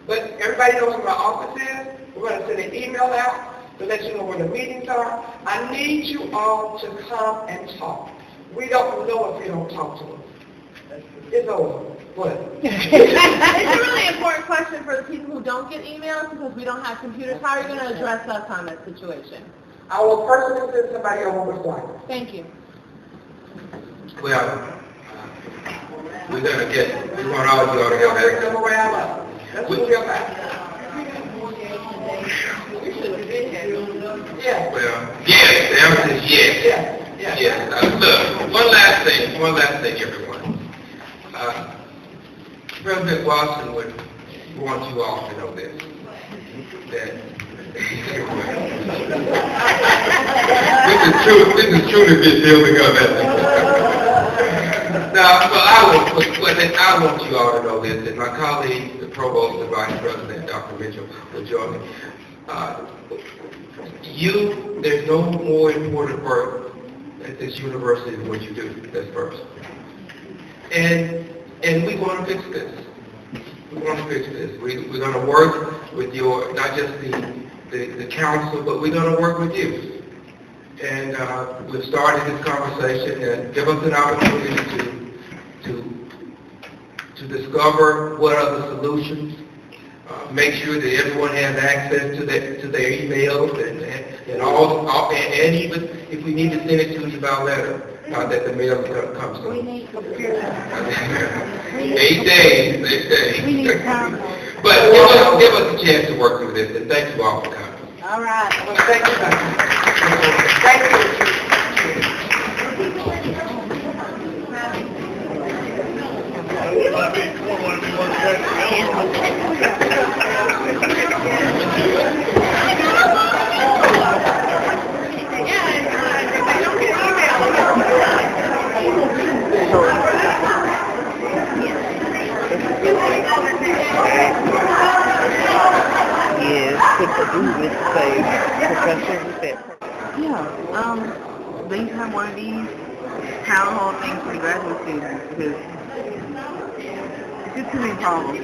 But everybody knows where my office is. We're going to send an email out to let you know where the meetings are. I need you all to come and talk. We don't know if you don't talk to us. It's over. What? It's a really important question for the people who don't get emails because we don't have computers. How are you going to address us on that situation? I will personally send somebody over with flyers. Thank you. Well, we want all of you all to We'll have bring that. them around. Let's move your back. Yeah. Well, yes, the answer is yes. Yeah. Yes. Look, one last thing, everyone. President Watson would want you all to know this, that this is truly been building up. Now, well, I want you all to know this, and my colleague, the provost and vice president, Dr. Mitchell, will join me. There's no more important work at this university than what you do. That's first. And we want to fix this. We want to fix this. We're going to work with not just the council, but we're going to work with you. And we've started this conversation and give us an opportunity to discover what are the solutions. Make sure that everyone has access to their emails and even if we need to send it to you by letter, that the mail comes to. 8 days. We need time. But give us a chance to work through this, and thank you all for coming. All right. Well, thank you. Thank you. They used to have one of these town hall things for the graduate students because it's just too many problems.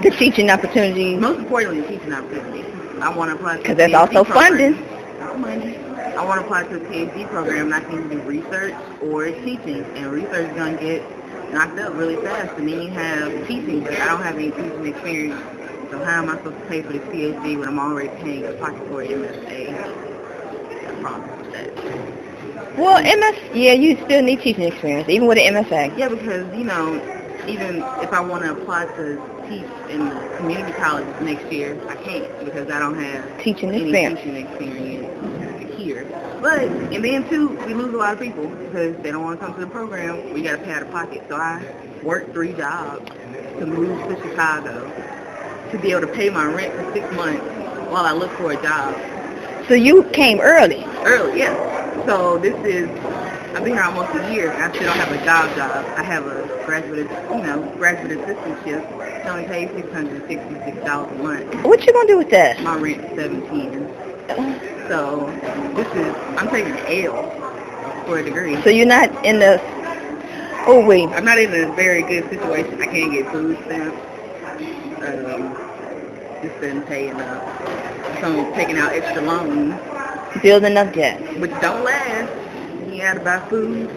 The teaching opportunities. Most importantly, the teaching opportunities. I want to apply to Because that's also funding. I want to apply to a PhD program and I can do research or teaching. And research is going to get knocked up really fast. And then you have teaching, but I don't have any teaching experience. So how am I supposed to pay for the PhD when I'm already paying a pocket for an MSA? That's a problem with that. Well, yeah, you still need teaching experience, even with an MFA. Yeah, because, you know, even if I want to apply to teach in the community college next year, I can't because I don't have Teaching any experience. teaching experience here. But, and then too, we lose a lot of people because they don't want to come to the program. We got to pay out of pocket. So I worked 3 jobs to move to Chicago to be able to pay my rent for 6 months while I look for a job. So you came early. Early, yeah. So this is, I've been here almost a year, and I still don't have a job. I have a graduate assistantship. It only pays $666 a month. What you gonna do with that? My rent's $17. So this is, I'm taking an L for a degree. So you're not in the, oh wait. I'm not in a very good situation. I can't get food stamps. Just been paying enough. So I'm taking out extra loans. Building up debt. Which don't last. You gotta buy food.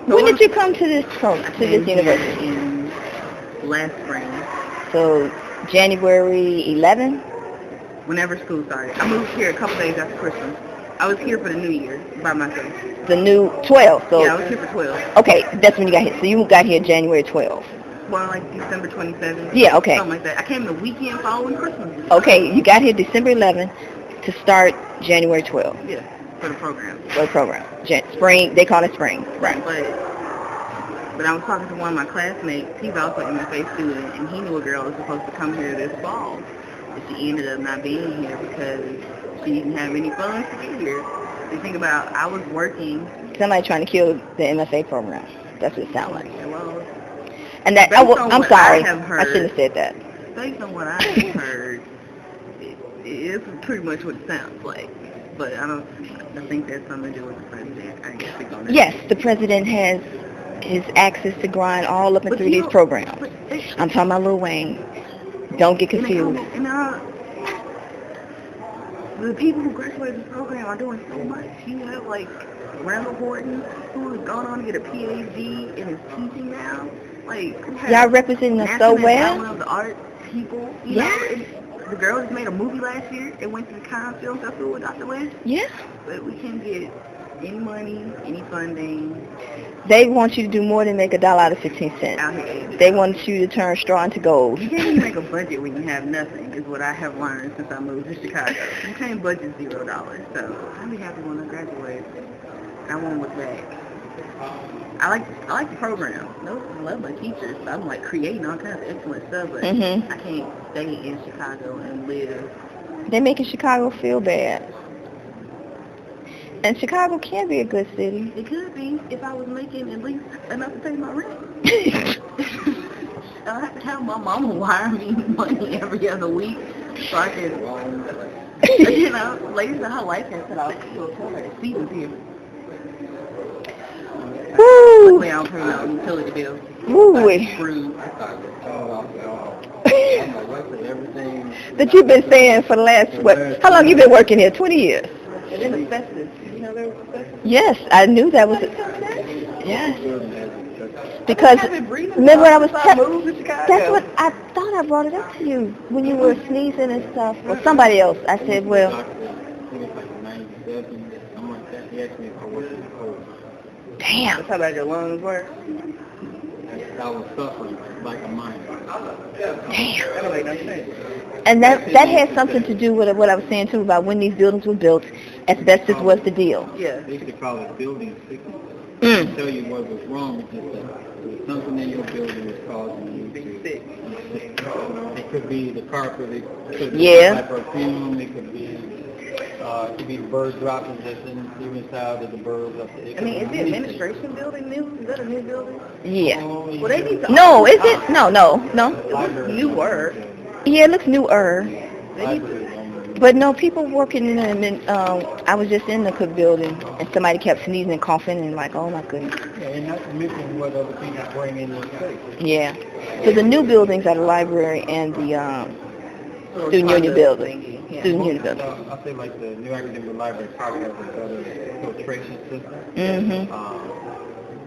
When did you come to this university? In last spring. So January 11? Whenever school started. I moved here a couple days after Christmas. I was here for the New Year by myself. The new 12. So yeah, I was here for 12. Okay, that's when you got here. So you got here January 12. Well, like December 27th. Yeah, okay. Something like that. I came the weekend following Christmas. Okay, you got here December 11th to start January 12th. Yeah, for the program. For the program. Spring, they call it spring. Right. But I was talking to one of my classmates. He's also an MFA student, and he knew a girl was supposed to come here this fall. But she ended up not being here because she didn't have any funds to get here. You think about, I was working. Somebody trying to kill the MFA program. That's what it sounds like. Well, and that, I'm sorry, I shouldn't have said that. Based on what I have heard, it's pretty much what it sounds like. But I think that's something to do with the president. I guess we're gonna. Yes, the president has his access to grind all up and through these programs. I'm talking about Lil Wayne. Don't get confused. The people who graduated this program are doing so much. You have like Randall Horton, who has gone on to get a PhD and is teaching now. Like, y'all representing us so well. One of the art people. You know, the girl just made a movie last year. It went to the Cannes Film Festival with Dr. West. Yeah. But we can't get any money, any funding. They want you to do more than make $1 out of 15 cents. Out here. They want you to turn straw into gold. You can't even make a budget when you have nothing, is what I have learned since I moved to Chicago. You can't budget $0. So I'll be happy when I graduate. I won't look back. I like the program. I love my teachers. I'm like creating all kinds of excellent stuff, but I can't stay in Chicago and live. They're making Chicago feel bad. And Chicago can be a good city. It could be if I was making at least enough to pay my rent. I have to have my mama wire me money every other week so I can, you know, ladies know how life has set out. She'll tell her the season's here. Luckily, I don't pay no utility bills. That you've been saying for the last, how long you been working here? 20 years? And then asbestos. You know there was asbestos? Yes, I knew that was, yes. Because, remember when I was, that's what, I thought I brought it up to you when you were sneezing and stuff, or somebody else. I said, well, damn. That's how bad your lungs were? I was suffering like a minor. Damn. And that had something to do with what I was saying too about when these buildings were built. Asbestos was the deal. Yeah. They used to call it building sickness. I tell you what was wrong with this. There was something in your building that was causing you to be sick. It could be the carpet. It could be the perfume. It could be the bird droppings that's inside of the birds up there. I mean, is the administration building new? Is that a new building? Yeah. Well, they need to. No, is it? No. It looks newer. Yeah, it looks newer. But no, people working in them. I was just in the cook building, and somebody kept sneezing and coughing, and like, oh my goodness. Yeah, and not to mention what other people bring in their space. Yeah. So the new buildings are the library and the student union building. Student union building. I say like the new academic library probably has a better filtration system.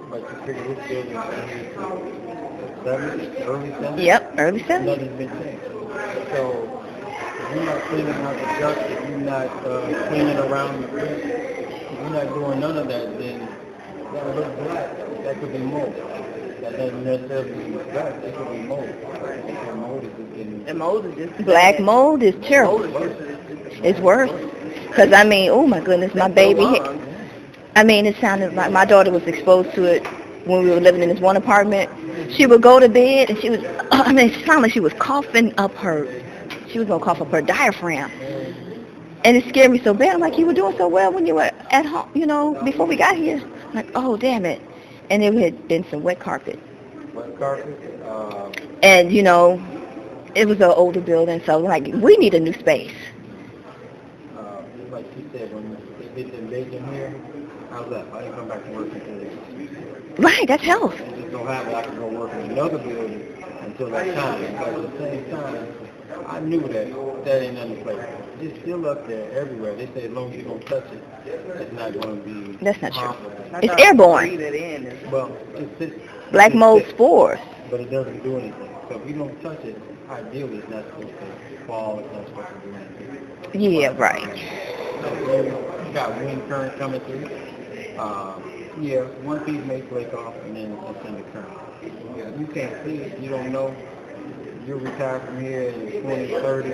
But you figure this building is early 70s? Yep, early 70s. Nothing's been changed. So you're not cleaning out the dust, if you're not cleaning around the roof, if you're not doing none of that, then that looks black. That could be mold. That doesn't necessarily be black. It could be mold. And mold is just getting... And mold is just... Black mold is terrible. It's worse. Because, I mean, oh my goodness, my baby... I mean, it sounded like my daughter was exposed to it when we were living in this one apartment. She would go to bed and she was... I mean, it sounded like she was coughing up her... She was going to cough up her diaphragm. And it scared me so bad. I'm like, you were doing so well when you were at home, you know, before we got here. I'm like, oh, damn it. And there had been some wet carpet. Wet carpet? And, you know, it was an older building, so, like, we need a new space. Like she said, when they did the invasion here, how's that? I didn't come back to work until they... Right, that's health. It just don't happen. I can go work in another building until that time. But at the same time, I knew that ain't nothing to play with. It's still up there everywhere. They say as long as you don't touch it, it's not going to be... That's not true. It's airborne. Well, it's black mold spores. But it doesn't do anything. So if you don't touch it, ideally it's not supposed to fall. It's not supposed to do anything. Yeah, right. You got wind current coming through. Yeah, one piece may break off and then it's in the current. Yeah, you can't see it. You don't know. You're retired from here in 2030.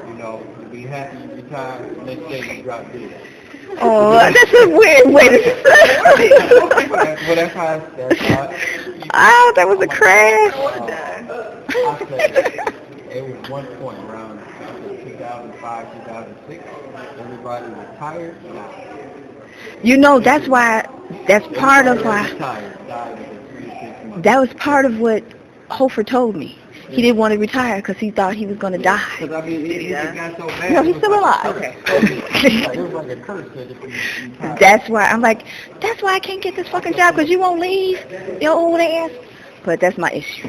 You know, you'll be happy you retired. Next day you drop dead. Oh, that's a weird way to say it. Well, that's how. Oh, that was a crash. I said, it was one point around 2005, 2006. Everybody retired. You know, that's why, that's part of why, that was part of what Hofer told me. He didn't want to retire because he thought he was going to die. Because, I mean, it got so bad. No, he's still alive. Okay. It was like a curse that if you retire. That's why, I'm like, that's why I can't get this fucking job because you won't leave your old ass. But that's my issue.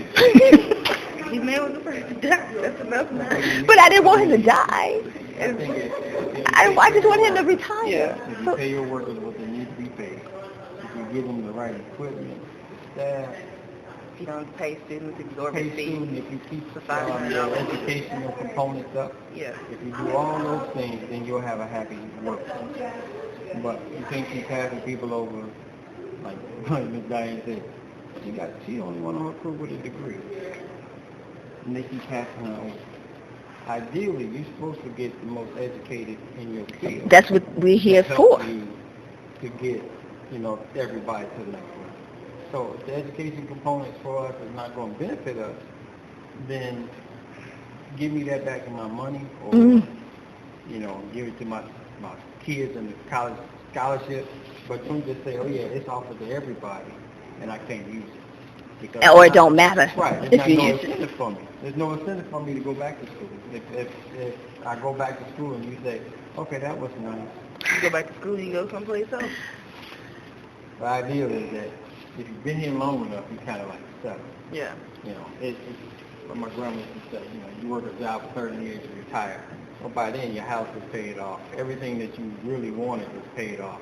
He's man was the first to die. That's enough now. But I didn't want him to die. I just want him to retire. Yeah. If you pay your workers what they need to be paid, if you give them the right equipment, staff, If you don't pay students, if you go pay students, if you keep your educational components up, yeah. If you do all those things, then you'll have a happy workforce. But you can't keep passing people over, like Ms. Diane said. She only one on her crew with a degree. And they keep passing her over. Ideally, you're supposed to get the most educated in your field. That's what we're here for. You to get, you know, everybody to the next level. So if the education components for us is not going to benefit us, then give me that back in my money, or you know, give it to my kids in the college scholarship. But don't just say, oh yeah, it's offered to everybody, and I can't use it. Because or it don't matter. Right. There's no incentive for me. There's no incentive for me to go back to school. If I go back to school and you say, okay, that was nice. You go back to school, you go someplace else. The idea is that if you've been here long enough, you kind of like settle. Yeah. You know, it's what my grandma used to say, you know, you work a job for 30 years, you retire. Well, by then your house is paid off. Everything that you really wanted is paid off.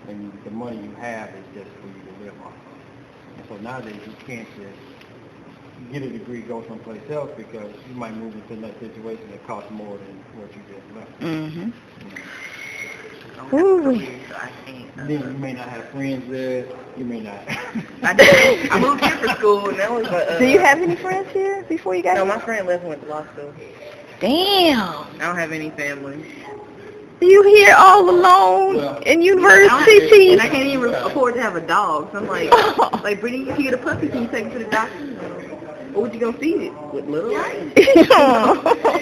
And the money you have is just for you to live off of. And so nowadays you can't just get a degree, go someplace else, because you might move into another situation that costs more than what you just left. Mm-hmm. Then you may not have friends there. You may not. I moved here for school, and that was. Do you have any friends here before you got here? No, my friend left and went to law school. Damn. I don't have any family. You here all alone in university? And I can't even afford to have a dog. So I'm like, Brittany, if you get a puppy, can you take it to the doctor? What would you gonna feed it? With little rice?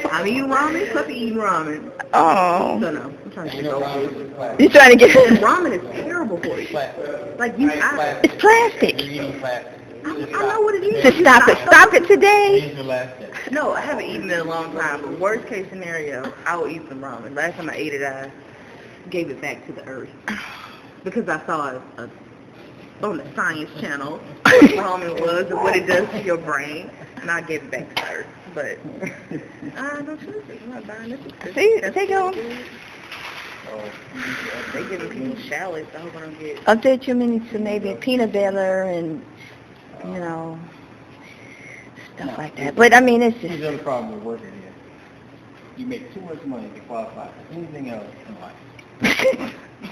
I'm eating ramen. Puppy eating ramen. Oh. So no, I'm trying to get over. You trying to get? Ramen is terrible for you. Like it's plastic. I know what it is. To stop it today. No, I haven't eaten it in a long time. But worst case scenario, I will eat some ramen. Last time I ate it, I gave it back to the earth because I saw it on the Science Channel what ramen was and what it does to your brain, and I gave it back to the earth. But I don't trust it. I'm not buying this. See, take on. They giving people shallots. I hope I don't get. Update your menu to maybe peanut butter and, you know, stuff like that. But I mean, it's just. Here's the other problem with working here. you make too much money to qualify for anything else in life.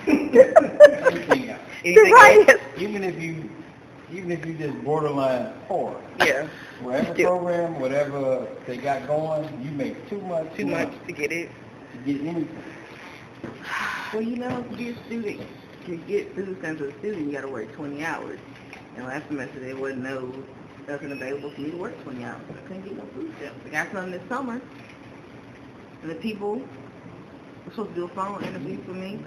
Anything else. Right. Even if you just borderline poor. Yeah. Whatever program, whatever they got going, you make too much to get it. to get anything. Well, you know, to get food stamps as a student, you got to work 20 hours. And last semester, there wasn't nothing available for me to work 20 hours. I couldn't get no food stamps. I got some this summer, and the people were supposed to do a phone interview for me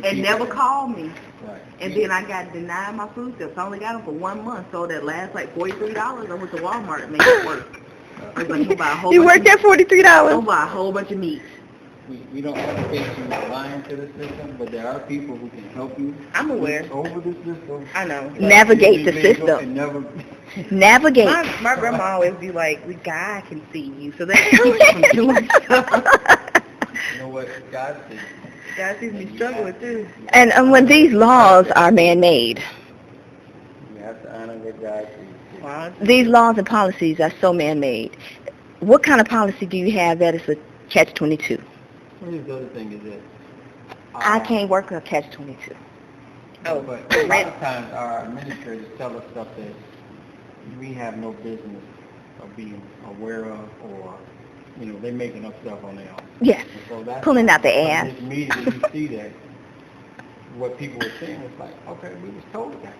and never called me. Right. And then I got denied my food stamps. I only got them for 1 month, so that last like $43, I went to Walmart and made it work. I was like, You worked at $43? I'll buy a whole bunch of meat. We don't advocate you lying to the system, but there are people who can help you. I'm aware. Over the system. I know. Navigate the system. Navigate. My grandma always be like, God can see you, so that's from doing stuff. You know what? God sees. God sees me struggling too. And when these laws are man-made, You have to honor what God sees. these laws and policies are so man-made. What kind of policy do you have that is a catch-22? Here's the other thing is that I can't work a catch-22. but a lot of times our administrators tell us stuff that we have no business of being aware of, or they're making up stuff on their own. Yes, so that's pulling out the ass. This meeting, you see that what people were saying was like, okay, we was told that.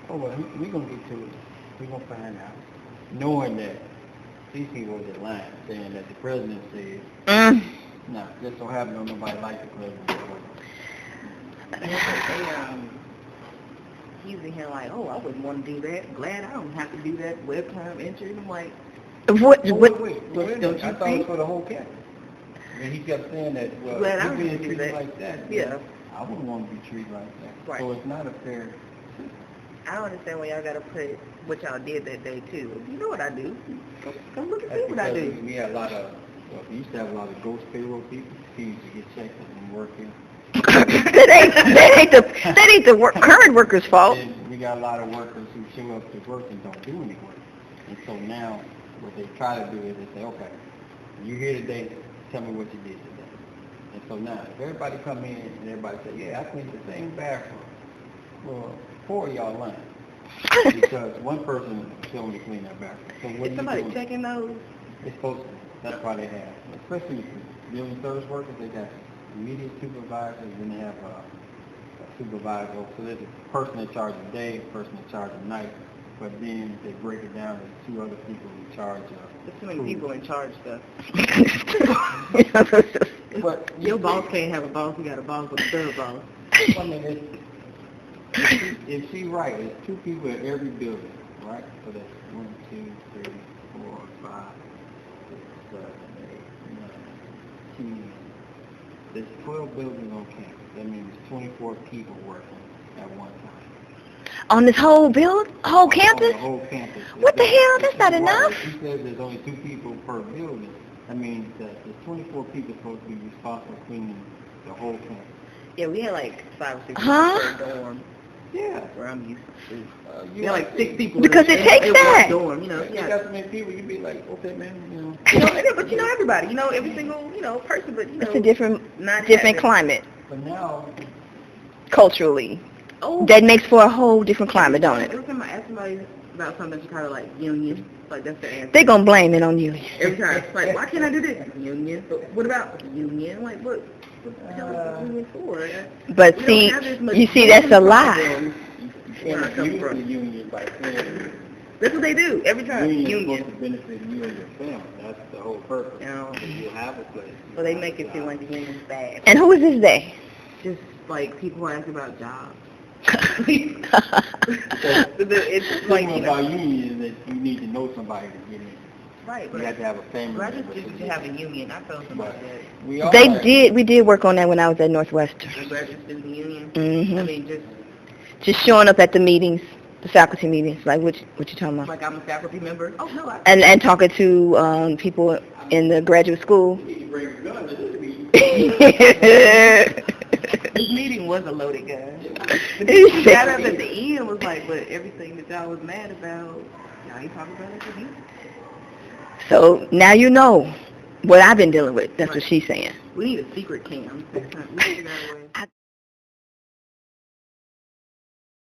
Oh, well, we're going to get to it. We're going to find out. Knowing that these people are lying, saying that the president said, no, just don't have nobody like the president. He's in here like, oh, I wouldn't want to do that. Glad I don't have to do that web time entry. And I'm like, What? Wait, don't you thought it was for the whole campus? And he kept saying that, well, Glad I you're don't being have to do treated that. like that. Yeah. I wouldn't want to be treated like that. Right. So it's not a fair system. I don't understand why y'all got to put what y'all did that day too. You know what I do. Come look and see what I do. We had a lot of, we used to have a lot of ghost payroll people who used to get checked and working. that ain't the current workers' fault. And we got a lot of workers who show up to work and don't do any work. And so now what they try to do is they say, okay, you're here today, tell me what you did today. And so now if everybody come in and everybody say, yeah, I cleaned the same bathroom. Well, 4 of y'all lying. Because one person told me to clean that bathroom. So what Is somebody checking those? It's supposed to. That's why they have. Especially building service workers, they got immediate supervisors, and they have a supervisor. So there's a person in charge of day, a person in charge of night, but then they break it down to 2 other people in charge of There's too many people in charge stuff. But Your boss can't have a boss, you got a boss with a third boss. I mean, if she right, it's 2 people in every building, right? So that's 1, 2, 3, 4, 5, 6, 7, 8, 9, 10. There's 12 buildings on campus. That means 24 people working at one time. On this whole On campus? the whole campus. What the hell? That's not enough. She says there's only 2 people per building. That means that there's 24 people supposed to be responsible for cleaning the whole campus. Yeah, we had like 5 or 6 Huh? people per dorm. Yeah. Where I'm used to. You We had like 6 people. Because it takes that. Dorm, you know. You got so many people, you'd be like, okay, man, But you know everybody. You know every single person. But you know, It's a different having- climate But now, culturally. Oh, That makes for a whole different climate, don't it? Every time I ask somebody about something, she kind of like union. Like that's the answer. They're gonna blame it on you. Every time. It's like, why can't I do this? Union. But what about union? Like, what the hell is the union for? But We see, don't have this much you see, that's a lie. where I come from. Union by saying That's what they do every time. union is Union. supposed to benefit you and your family. That's the whole purpose. You know. If you have a place. So they make it seem like the union's bad. And who is this they? Just like people who ask about jobs. The It's thing like, you about know, union is that you need to know somebody to get in. right. You But have to have a family I just member think to you get have a in. union. I felt somebody that. We all They have- did. We did work on that when I was at Northwestern. The graduate student union. I Mhm. mean, Just showing up at the meetings, the faculty meetings, like what you talking about, like I'm a faculty member. Oh no, and talking to people in the graduate school. You need to bring a gun to this meeting. This meeting was a loaded gun. But He he said- got up at the end was like, but everything that y'all was mad about, y'all ain't talking about it to me. So now you know. what I've been dealing with. That's what she's saying. We need a secret cam. We figure out a way.